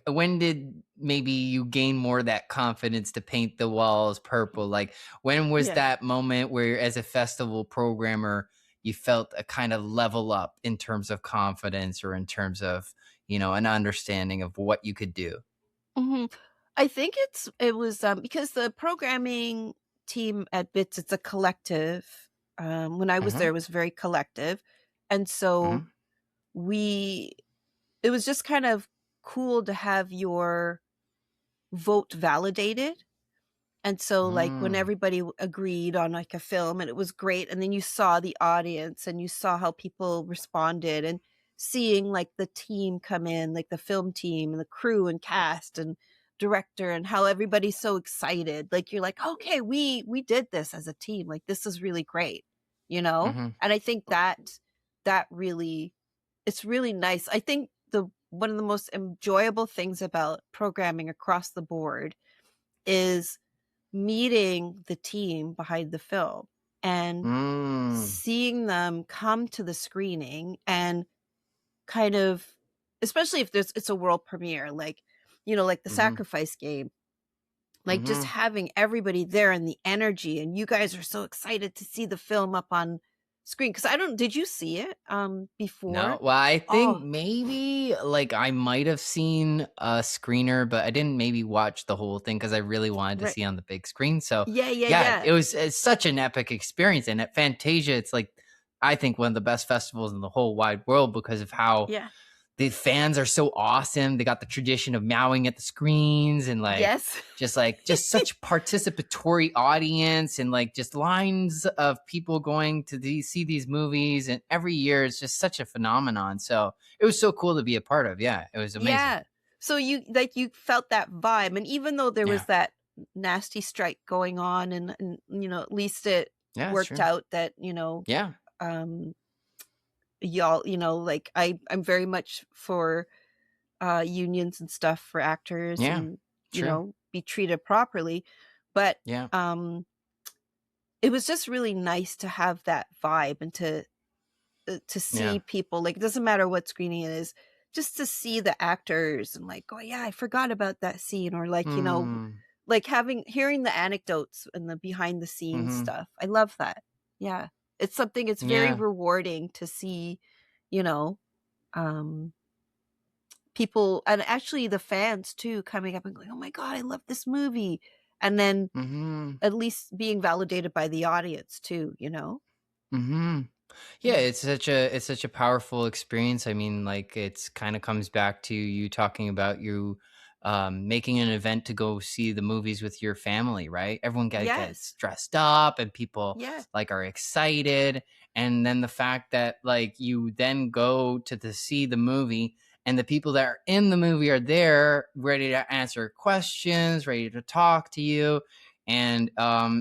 when did maybe you gain more of that confidence to paint the walls purple? Like when was Yeah. that moment where as a festival programmer you felt a kind of level up in terms of confidence or in terms of, an understanding of what you could do? hmm I think it was because the programming team at Bits, it's a collective. When I was there, Mhm. it was very collective, and so Mhm. we it was just kind of cool to have your vote validated. And so, like, when Mm. everybody agreed on like a film and it was great, and then you saw the audience and you saw how people responded, and seeing like the team come in, like the film team and the crew and cast and director, and how everybody's so excited. Like, you're like, okay, we did this as a team. Like, this is really great, you know? Mhm. And I think that really, it's really nice. I think the one of the most enjoyable things about programming across the board is meeting the team behind the film and Mm. seeing them come to the screening and kind of, especially if it's a world premiere, like, like the Mhm. Sacrifice Game, like just Mhm. having everybody there and the energy, and you guys are so excited to see the film up on screen. Because I don't, did you see it No, before? well, I think Oh, maybe like I might have seen a screener, but I didn't maybe watch the whole thing because I really wanted to right. see on the big screen. So, Yeah, yeah, yeah, yeah. it's such an epic experience. And at Fantasia, it's like I think one of the best festivals in the whole wide world because of how Yeah. the fans are so awesome. They got the tradition of meowing at the screens and Yes. just such participatory audience and like just lines of people going to see these movies and every year it's just such a phenomenon. So it was so cool to be a part of. Yeah, it was amazing. Yeah. So you felt that vibe, and even though there was Yeah. that nasty strike going on, and at least it Yeah, that's worked true. out that, Yeah. um y'all, like I'm very much for unions and stuff for actors, Yeah. and True. be treated properly. But Yeah. um it was just really nice to have that vibe, and to see Yeah. people, like, it doesn't matter what screening it is, just to see the actors and like, oh yeah, I forgot about that scene, or like, Mm. like hearing the anecdotes and the behind the scenes Mhm. stuff. I love that. Yeah. It's something, it's very Yeah. rewarding to see, you know, um people, and actually the fans too, coming up and going, oh my god, I love this movie. And then Mhm. at least being validated by the audience too. Mhm. Yeah, Yeah. it's such a powerful experience. I mean, like it's kind of comes back to you talking about you making an event to go see the movies with your family, right? Everyone gets Yes. dressed up and people Yeah. like are excited. And then the fact that like you then go to see the movie and the people that are in the movie are there ready to answer questions, ready to talk to you. And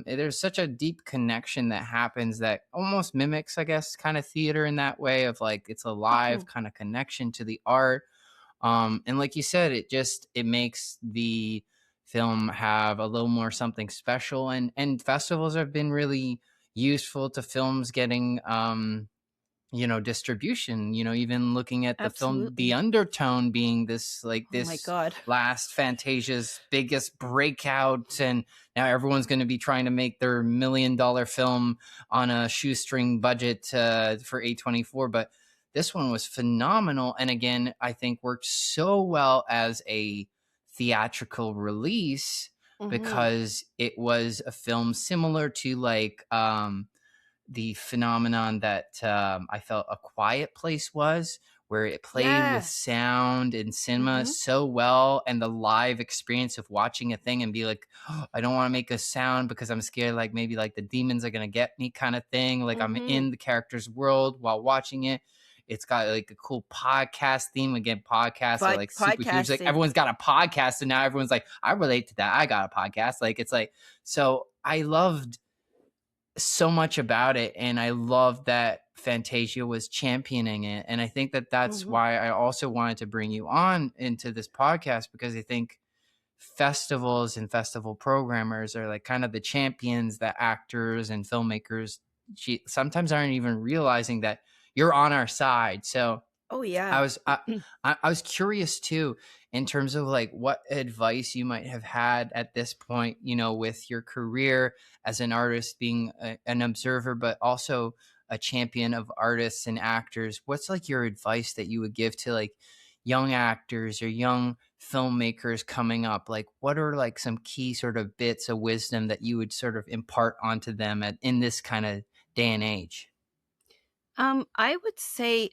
there's such a deep connection that happens that almost mimics, I guess, kind of theater in that way of like it's a live Mhm. kind of connection to the art. And like you said, it makes the film have a little more something special. And festivals have been really useful to films getting distribution, even looking at the film The Absolutely. Undertone being this like Oh my this God. last Fantasia's biggest breakout, and now everyone's going to be trying to make their $1 million film on a shoestring budget for A24. But this one was phenomenal, and again I think worked so well as a theatrical release Mhm. because it was a film similar to like the phenomenon that I felt A Quiet Place was, where it played with Yes. sound and cinema Mhm. so well, and the live experience of watching a thing and be like, oh, I don't want to make a sound because I'm scared, like maybe like the demons are gonna get me, kind of thing. Like I'm Mhm. in the character's world while watching it. It's got like a cool podcast theme. Again, podcasts are like super huge. Like Podcasting. everyone's got a podcast, and now everyone's like, I relate to that. I got a podcast. Like it's like so. I loved so much about it, and I love that Fantasia was championing it, and I think that that's Mhm. why I also wanted to bring you on into this podcast, because I think festivals and festival programmers are like kind of the champions that actors and filmmakers sometimes aren't even realizing that you're on our side. So Oh yeah. I was I was curious too, in terms of like what advice you might have had at this point, with your career as an artist, being an observer, but also a champion of artists and actors. What's like your advice that you would give to like young actors or young filmmakers coming up? Like, what are like some key sort of bits of wisdom that you would sort of impart onto them in this kind of day and age? I would say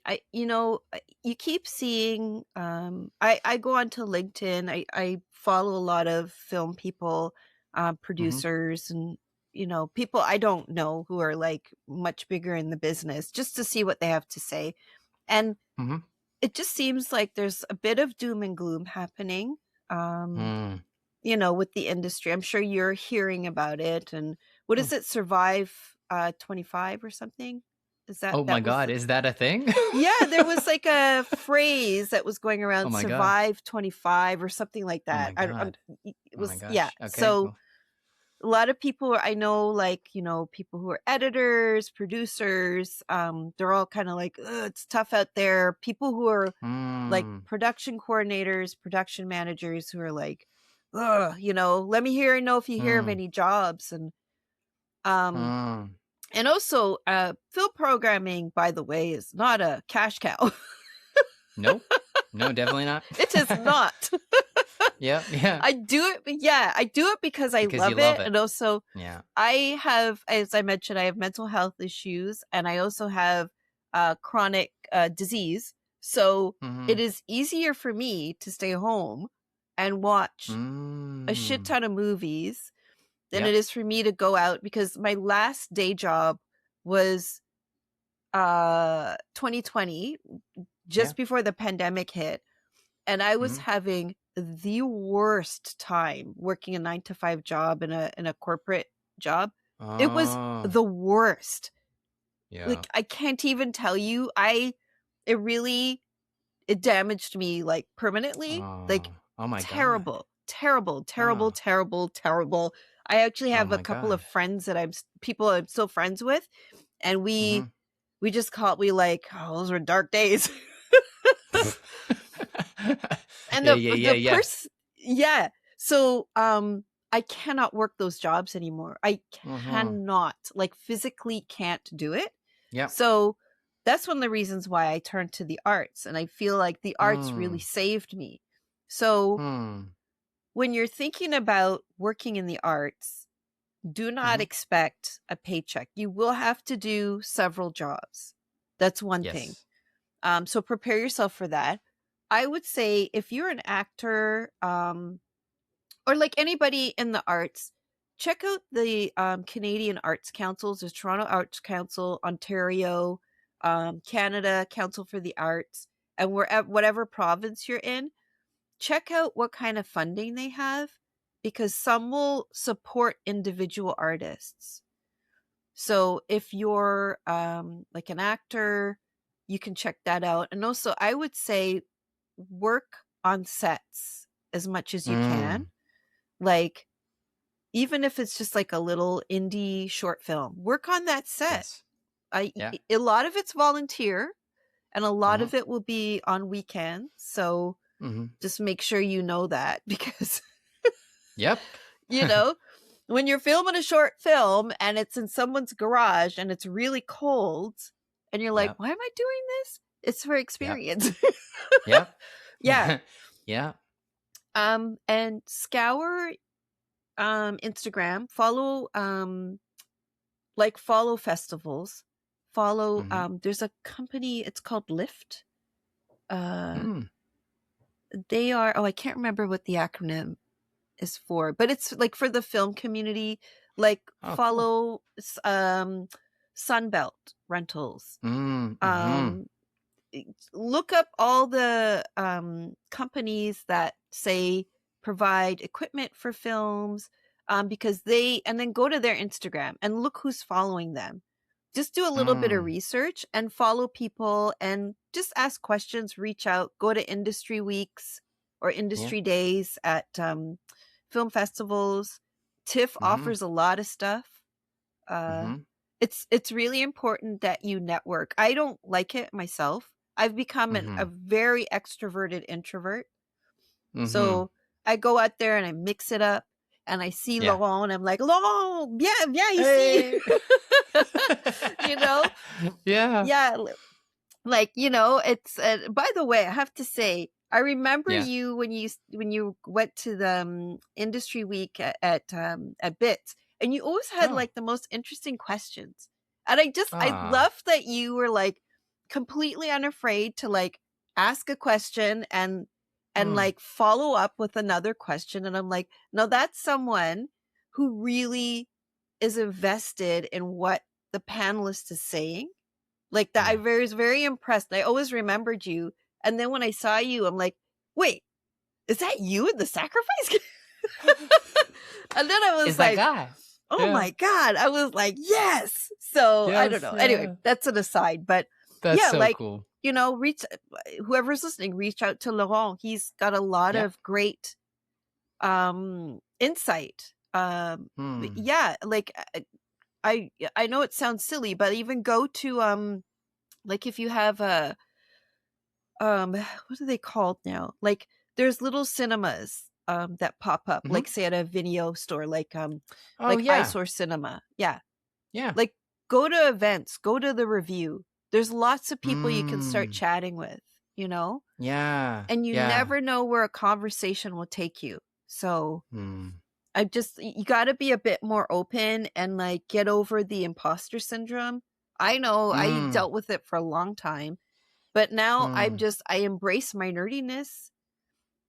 you keep seeing I go onto LinkedIn. I follow a lot of film people, Mm-hmm. producers and people I don't know who are like much bigger in the business just to see what they have to say. And Mm-hmm. it just seems like there's a bit of doom and gloom happening. Um Mm. with the industry. I'm sure you're hearing about it. And what Oh, is it, Survive 25 or something? Is oh my that was God, is that a thing? yeah, there was like a phrase that was going Oh around, my God. "Survive 25" or something like Oh that. my God. It Oh my was, yeah. gosh. Okay. So Well, a lot of people I know, like, people who are editors, producers, they're all kind of like, "Ugh, it's tough out there." People who are like mm, production coordinators, production managers who are like, "Ugh, let me know if you hear of mm, any jobs." Um mm. and also film programming, by the way, is not a cash cow. Nope. No, definitely not. It is not. Yeah. Yeah. I do it, but yeah, I do it because I Because you love love it. it. And also, Yeah. I have, as I mentioned, I have mental health issues and I also have chronic disease. So Mm-hmm. it is easier for me to stay home and watch a shit Mm. ton of movies than it Yep. is for me to go out, because my last day job was 2020, Yeah. just before the pandemic hit, and I was Mm-hmm. having the worst time working a 9 to 5 job in a corporate job. It was Oh, the worst. yeah. Like, I can't even tell you. It really, it damaged me like permanently. Like, Oh, oh my God. terrible, terrible, terrible, Oh, terrible, terrible. I actually oh have a my couple of God. friends that people I'm still friends with, and Mm-hmm. we just call it, we like, oh, those were dark days. And Yeah. Yeah. Yeah. the Yeah. person, yeah. So I cannot work those jobs anymore. I Mm-hmm. cannot, like, physically can't do it. Yep. So that's one of the reasons why I turned to the arts, and I feel like the arts really Mm. saved me. So Mm. when you're thinking about working in the arts, do not Mm-hmm. expect a paycheck. You will have to do several jobs. That's one thing. Yes. So prepare yourself for that. I would say if you're an actor, or like anybody in the arts, check out the Canadian Arts Councils. There's Toronto Arts Council, Ontario, Canada Council for the Arts, and whatever province you're in, check out what kind of funding they have, because some will support individual artists. So if you're like an actor, you can check that out. And also, I would say work on sets as much as you can. Like, even if it's just like a little indie short film, work on that set. Yes. A lot of it's volunteer, and a lot of Uh-huh. it will be on weekends. So just make sure you know that, because Yep. you know, when you're filming a short film and it's in someone's garage and it's really cold and you're like, Yep. why am I doing this? It's for experience. Yep. Yeah. Yeah. And scour Instagram, follow follow festivals, follow there's a company, it's called Lyft. They are, I can't remember what the acronym is for, but it's like for the film community. Like, follow cool. Sunbelt Rentals. Look up all the companies that say provide equipment for films, because and then go to their Instagram and look who's following them. Just do a little bit of research and follow people and just ask questions, reach out, go to industry weeks or industry days at film festivals. TIFF offers a lot of stuff. It's really important that you network. I don't like it myself. I've become a very extroverted introvert. So I go out there and I mix it up, and I see Laurent and I'm like, Laurent, yeah, you see. You know? Yeah. Like, it's, by the way, I have to say, I remember you when you went to the industry week at BITS, and you always had like the most interesting questions. And I love that you were like completely unafraid to like ask a question and like follow up with another question. And I'm like, no, that's someone who really is invested in what the panelist is saying. Like that, I was very impressed. I always remembered you. And then when I saw you, I'm like, wait, is that you in the sacrifice? And then I was Is like, that guy? oh my God. I was like, yes. So I don't know. Anyway, that's an aside. But that's so cool. Whoever's listening, reach out to Laurent. He's got a lot of great insight. Yeah, like I know it sounds silly, but even go to like if you have a what are they called now? Like there's little cinemas that pop up, like say at a video store, like Eyesore Cinema. Yeah. Like go to events, go to the review. There's lots of people you can start chatting with, Yeah. And you never know where a conversation will take you. So you got to be a bit more open and like get over the imposter syndrome. I know I dealt with it for a long time, but now I embrace my nerdiness.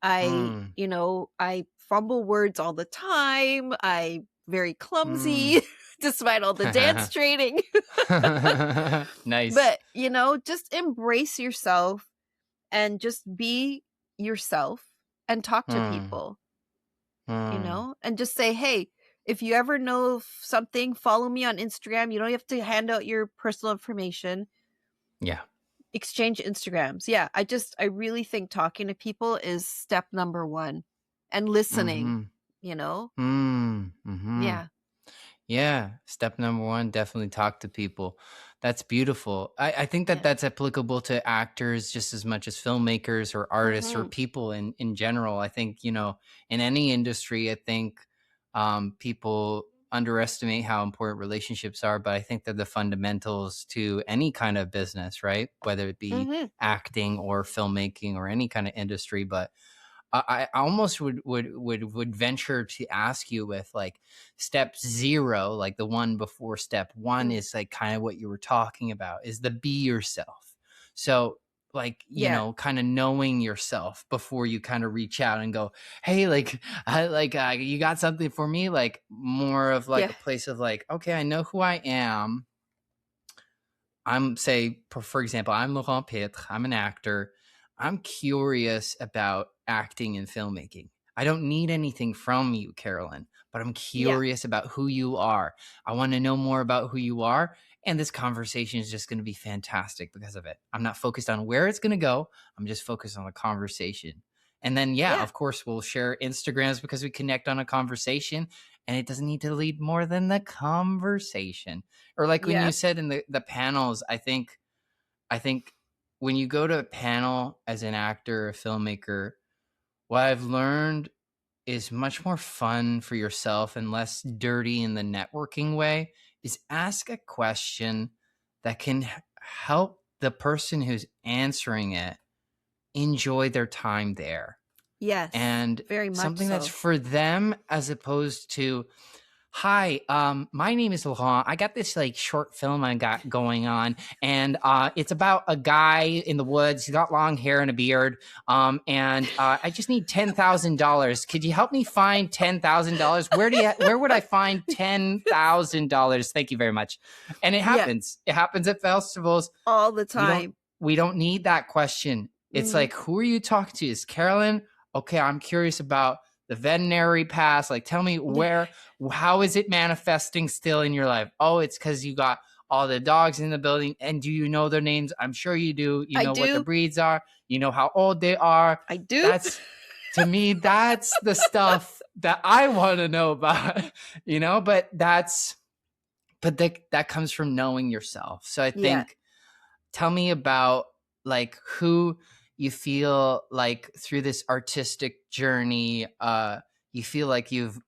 I fumble words all the time. I very clumsy despite all the dance training. Nice. But, just embrace yourself and just be yourself and talk to people. And just say, hey, if you ever know something, follow me on Instagram. You don't have to hand out your personal information. Yeah. Exchange Instagrams. Yeah. I really think talking to people is step number one, and listening, Yeah. Yeah. Step number one, definitely talk to people. That's beautiful. I think that's applicable to actors just as much as filmmakers or artists or people in general. I think, in any industry, I think people underestimate how important relationships are, but I think they're the fundamentals to any kind of business, right? Whether it be acting or filmmaking or any kind of industry. But I almost would venture to ask you with like step 0, like the one before step 1 is like kind of what you were talking about, is the be yourself. So like, Yeah. kind of knowing yourself before you kind of reach out and go, hey, like, you got something for me? Like more of like Yeah. a place of like, okay, I know who I am. I'm say, for example, I'm Laurent Pitre. I'm an actor. I'm curious about acting and filmmaking. I don't need anything from you, Carolyn, but I'm Yeah. curious about who you are. I want to know more about who you are. And this conversation is just going to be fantastic because of it. I'm not focused on where it's going to go. I'm just focused on the conversation. And then, yeah, Yeah. of course, we'll share Instagrams because we connect on a conversation and it doesn't need to lead more than the conversation. Or like when Yeah. you said in the panels, I think when you go to a panel as an actor or a filmmaker, what I've learned is much more fun for yourself and less dirty in the networking way is ask a question that can help the person who's answering it enjoy their time there. Yes. And Very much something that's so. for them as opposed to, hi, my name is Laurent. I got this like short film I got going on, and it's about a guy in the woods. He's got long hair and a beard. And I just need $10,000. Could you help me find $10,000? Where would I find $10,000? Thank you very much. And it Yeah. happens. It happens at festivals. All the We don't time. we don't need that question. It's Mm-hmm. like, who are you talking to? Is Carolyn? Okay, I'm curious about the veterinary pass. Like, tell me how is it manifesting still in your life? Oh, it's because you got all the dogs in the building. And do you know their names? I'm sure you do. You I know what the do. breeds are. You know how old they are. I do. That's to me, that's the stuff that I want to know about, but that comes from knowing yourself. So I Yeah. think, tell me about like who you feel like through this artistic journey, you feel like you've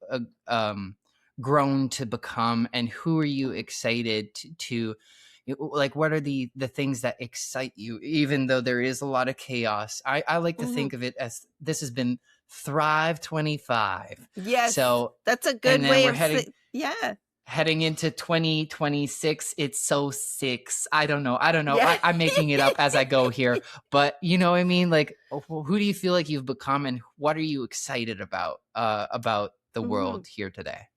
grown to become, and who are you excited to like, what are the things that excite you, even though there is a lot of chaos? I like to Mm-hmm. think of it as this has been Thrive 25. Yes. So, That's a and good then way we're of yeah. heading into 2026. It's so six. I don't know. Yeah. I'm making it up as I go here, but you know what I mean? Like, who do you feel like you've become, and what are you excited about the Mm-hmm. world here today?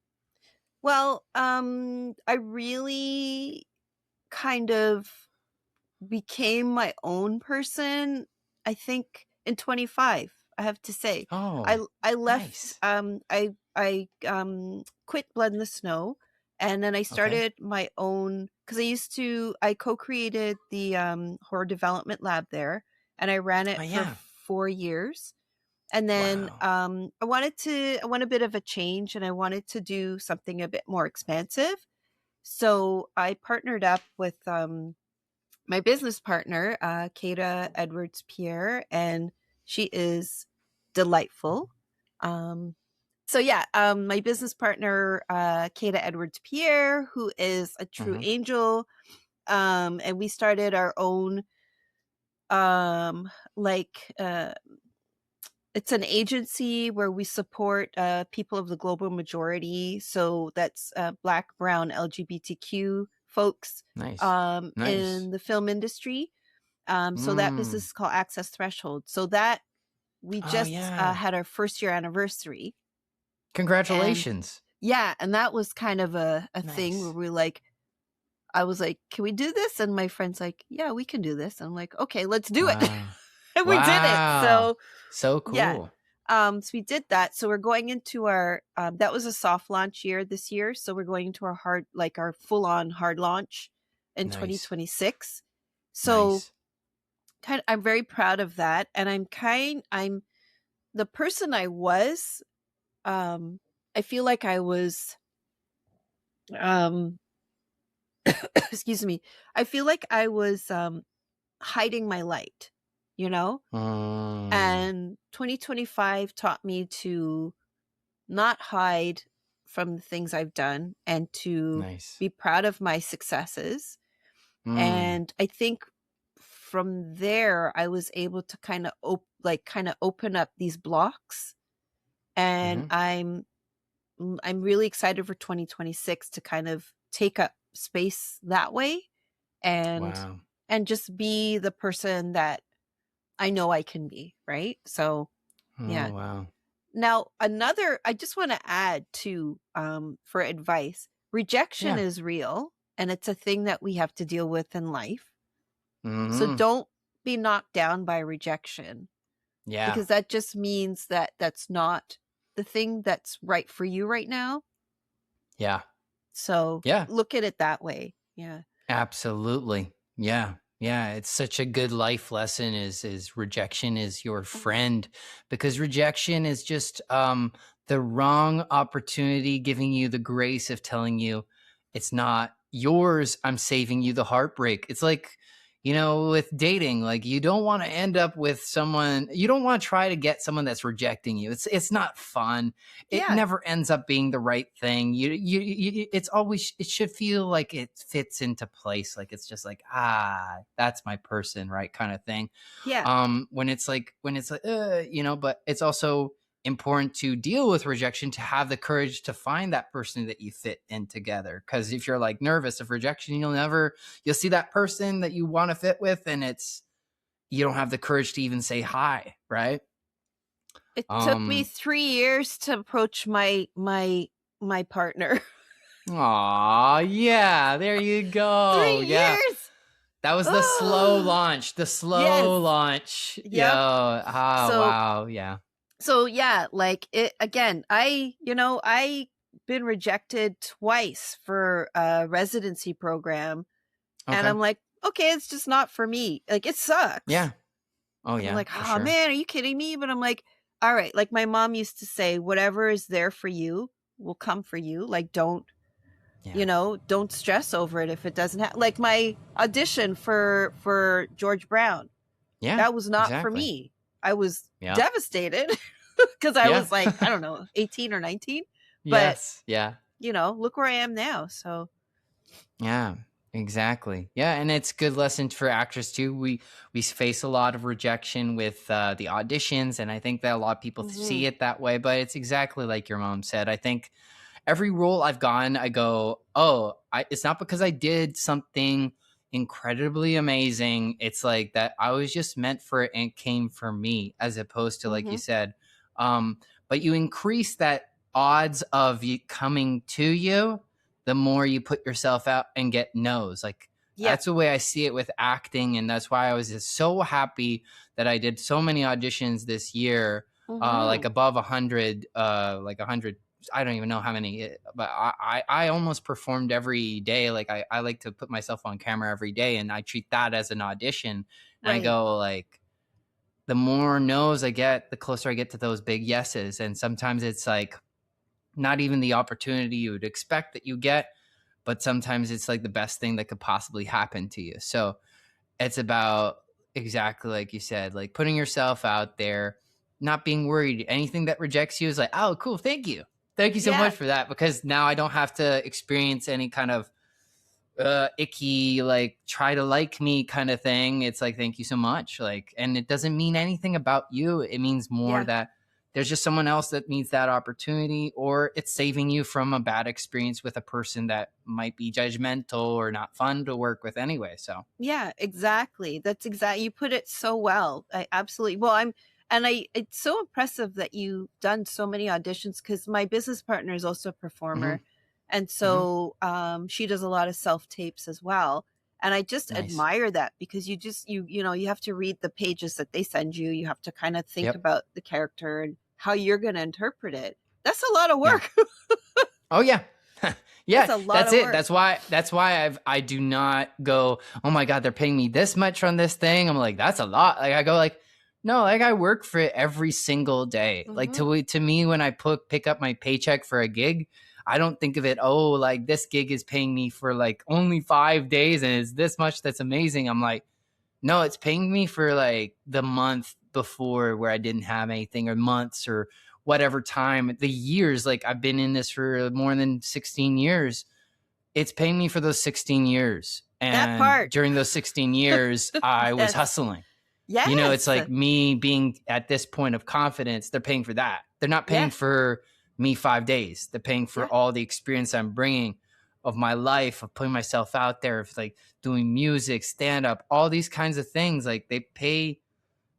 Well, I really kind of became my own person, I think in 25, I have to say. I Oh, I left nice. I quit Blood in the Snow, and then I Okay. started my own, cuz I co-created the horror development lab there, and I ran Oh it for yeah. 4 years. And then Wow. I want a bit of a change, and I wanted to do something a bit more expansive. So I partnered up with my business partner, Kata Edwards Pierre, and she is delightful. Um, so yeah, my business partner, Kata Edwards Pierre, who is a true Hmm. angel, and we started our own, um, like, it's an agency where we support people of the global majority. So that's Black, Brown, LGBTQ folks Nice. Nice. in the film industry. So that Mm. business is called Access Threshold. So that we Oh just yeah. had our first year anniversary. And Congratulations. yeah, and that was kind of a thing where Nice. we like, I was like, can we do this? And my friend's like, yeah, we can do this. And I'm like, okay, let's do it. Wow. And we did it. Wow. So So yeah. cool. So we did that. So we're going into our that was a soft launch year this year. So we're going into our full on hard launch in Nice. 2026. So Nice. I'm very proud of that. And I'm the person I was, I feel like I was, um, excuse me. I feel like I was, hiding my light, you know? Mm, And 2025 taught me to not hide from the things I've done and to nice. be proud of my successes. Mm, And I think from there, I was able to kind of kind of open up these blocks. And mhm. I'm really excited for 2026 to kind of take up space that way, and Wow. just be the person that I know I can be, right? So, Oh, yeah. wow. Now, I just want to add to, for advice, rejection Yeah. is real and it's a thing that we have to deal with in life. So Hmm. don't be knocked down by rejection, Yeah. because that just means that that's not the thing that's right for you right now. Yeah. So Yeah. look at it that way. Yeah. Absolutely. Yeah. Yeah. It's such a good life lesson is rejection is your friend, because rejection is just the wrong opportunity giving you the grace of telling you it's not yours. I'm saving you the heartbreak. It's like, with dating, like you don't want to end up with someone, you don't want to try to get someone that's rejecting you. It's not fun. It Yeah. never ends up being the right thing. It's always, it should feel like it fits into place, like it's just like, that's my person, right, kind of thing. Yeah. When it's like but it's also important to deal with rejection, to have the courage to find that person that you fit in together, because if you're like nervous of rejection, you'll see that person that you want to fit with, and you don't have the courage to even say hi, right? It took me um 3 years to approach my partner. Aw, yeah, there you 3 go. Yeah. years. That was the slow Oh, launch. The yes. slow launch. Yo. Yep. So Wow. Yeah. yeah, like it again, I been rejected twice for a residency program, and Okay. I'm like, okay, it's just not for me. Like it sucks. Yeah. Oh, I'm yeah, like, for oh sure. man, are you kidding me? But I'm like, all right, like my mom used to say, whatever is there for you will come for you. Like Yeah. don't stress over it if it doesn't have, like my audition for George Brown. Yeah. That was not for Exactly. me. I was Yeah. devastated because I Yeah. was like, I don't know, 18 or 19. But, Yes. Yeah. look where I am now. So, Yeah, exactly. Yeah, and it's good lesson for actors too. We face a lot of rejection with the auditions, and I think that a lot of people mhm, see it that way. But it's exactly like your mom said. I think every role I've gotten, I go, oh, it's not because I did something incredibly amazing. It's like that I was just meant for it and it came for me, as opposed to like you mhm. said. But you increase that odds of you coming to you the more you put yourself out and get no's. Like Yeah. that's the way I see it with acting, and that's why I was just so happy that I did so many auditions this year, like Mhm. above 100, like 100. I don't even know how many, but I almost performed every day. Like I like to put myself on camera every day, and I treat that as an audition. And I Right. go like, the more no's I get, the closer I get to those big yeses. And sometimes it's like not even the opportunity you would expect that you get, but sometimes it's like the best thing that could possibly happen to you. So it's about, exactly like you said, like putting yourself out there, not being worried. Anything that rejects you is like, oh, cool. Thank you. Thank you so much Yeah. for that. Because now I don't have to experience any kind of icky, like try to like me kind of thing. It's like, thank you so much. Like, and it doesn't mean anything about you. It means more Yeah. that there's just someone else that needs that opportunity, or it's saving you from a bad experience with a person that might be judgmental or not fun to work with anyway. So Yeah, exactly. That's you put it so well. I absolutely. Well, it's so impressive that you've done so many auditions, because my business partner is also a mhm, performer. And mhm, so she does a lot of self tapes as well. And I just nice. admire that, because you have to read the pages that they send you. You have to kind of think Yep. about the character and how you're going to interpret it. That's a lot of Yeah. work. Oh yeah. That's Yeah, a lot that's of it. work. That's why I do not go, "Oh my god, they're paying me this much on this thing." I'm like, "That's a lot." Like I go like, "No, like I work for it every single day." Like Hmm. to me when I pick up my paycheck for a gig, I don't think of it, "Oh, like this gig is paying me for like only 5 days and it's this much, that's amazing." I'm like, no, it's paying me for like the month before where I didn't have anything, or months, or whatever time, the years. Like I've been in this for more than 16 years. It's paying me for those 16 years. That And part. during those 16 years, I was Yes. hustling. It's Yes. like me being at this point of confidence, they're paying for that. They're not paying Yeah. for me 5 days. They're paying for Yeah. all the experience I'm bringing of my life, of putting myself out there, of like doing music, stand up, all these kinds of things. Like they pay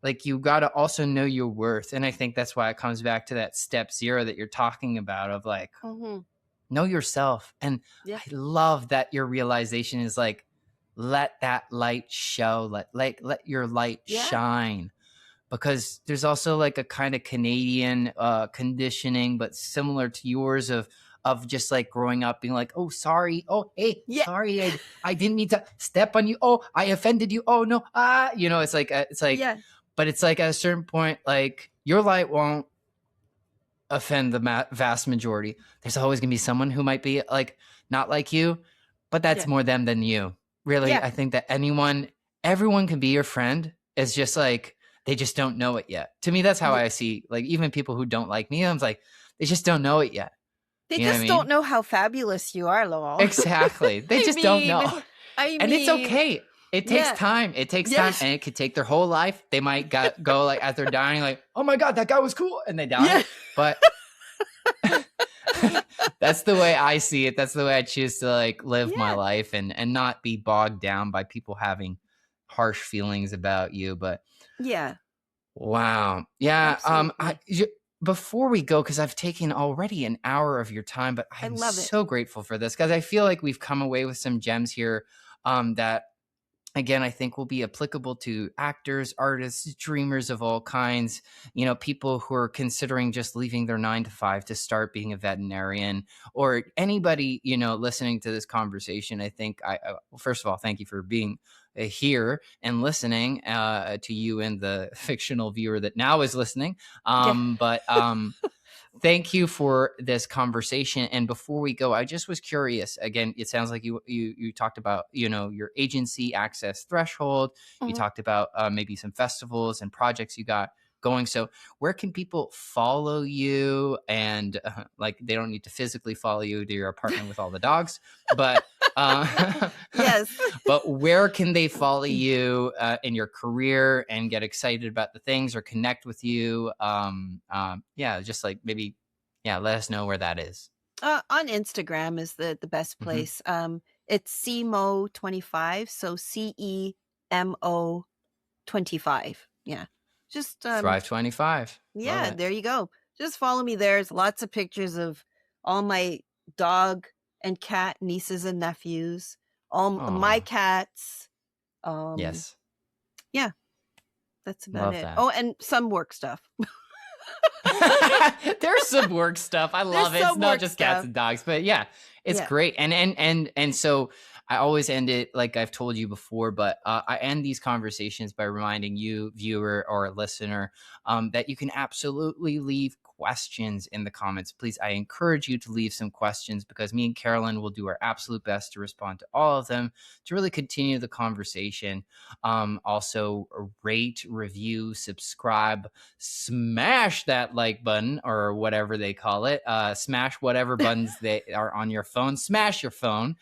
like you got to also know your worth. And I think that's why it comes back to that step 0 that you're talking about of like, know yourself. And I love that your realization is like, let that light show, let your light shine. Because there's also like a kind of Canadian conditioning, but similar to yours of just like growing up being like, oh, sorry. Oh, hey, sorry. I didn't mean to step on you. Oh, I offended you. Oh, no. You know, it's like, but it's like at a certain point, like your light won't offend the vast majority. There's always going to be someone who might be like, not like you, but that's more them than you. Really, I think that everyone can be your friend. It's just like, they just don't know it yet. To me, that's how I see, like, even people who don't like me, I'm like, they just don't know it yet. They just don't know how fabulous you are, Lowell. Exactly. They just don't know. And it's okay. It takes time. It takes time, and it could take their whole life. They might go like as they're dying, like, oh my God, that guy was cool, and they die. But that's the way I see it. That's the way I choose to like live my life and not be bogged down by people having harsh feelings about you. But wow. Yeah. Before we go, because I've taken already an hour of your time, but I'm so grateful for this, because I feel like we've come away with some gems here that, again, I think will be applicable to actors, artists, dreamers of all kinds, you know, people who are considering just leaving their 9-to-5 to start being a veterinarian, or anybody, you know, listening to this conversation. I think first of all, thank you for being here and listening to you and the fictional viewer that now is listening. But thank you for this conversation. And before we go, I just was curious. Again, it sounds like you talked about, you know, your agency access threshold. You talked about maybe some festivals and projects you got going. So where can people follow you? And like, they don't need to physically follow you to your apartment with all the dogs, but but where can they follow you in your career and get excited about the things or connect with you? Just like maybe, let us know where that is. On Instagram is the best place. It's CEMO25, so CEMO 25. Yeah. Just Thrive 25. Yeah, there you go. Just follow me there. There's lots of pictures of all my dog and cat nieces and nephews, all my cats. Yes. Yeah. That's about Love it. that. Oh, and some work stuff. There's some work stuff. I love it. It's not just cats and dogs, but it's great. And so I always end it like I've told you before, but I end these conversations by reminding you, viewer or listener, that you can absolutely leave questions in the comments. Please, I encourage you to leave some questions, because me and Carolyn will do our absolute best to respond to all of them to really continue the conversation. Also, rate, review, subscribe, smash that like button or whatever they call it. Smash whatever buttons they are on your phone. Smash your phone.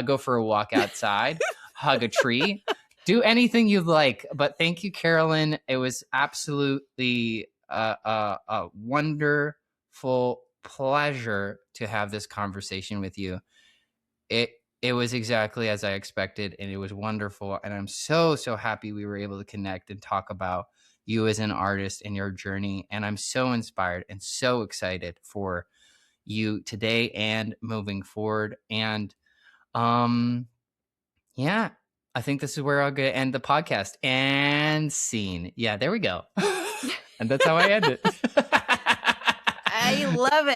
Go for a walk outside. Hug a tree. Do anything you like. But thank you, Carolyn. It was absolutely a wonderful pleasure to have this conversation with you. It was exactly as I expected, and it was wonderful. And I'm so happy we were able to connect and talk about you as an artist and your journey. And I'm so inspired and so excited for you today and moving forward. And I think this is where I'll go end the podcast. And scene. Yeah, there we go. And that's how I end it. I love it.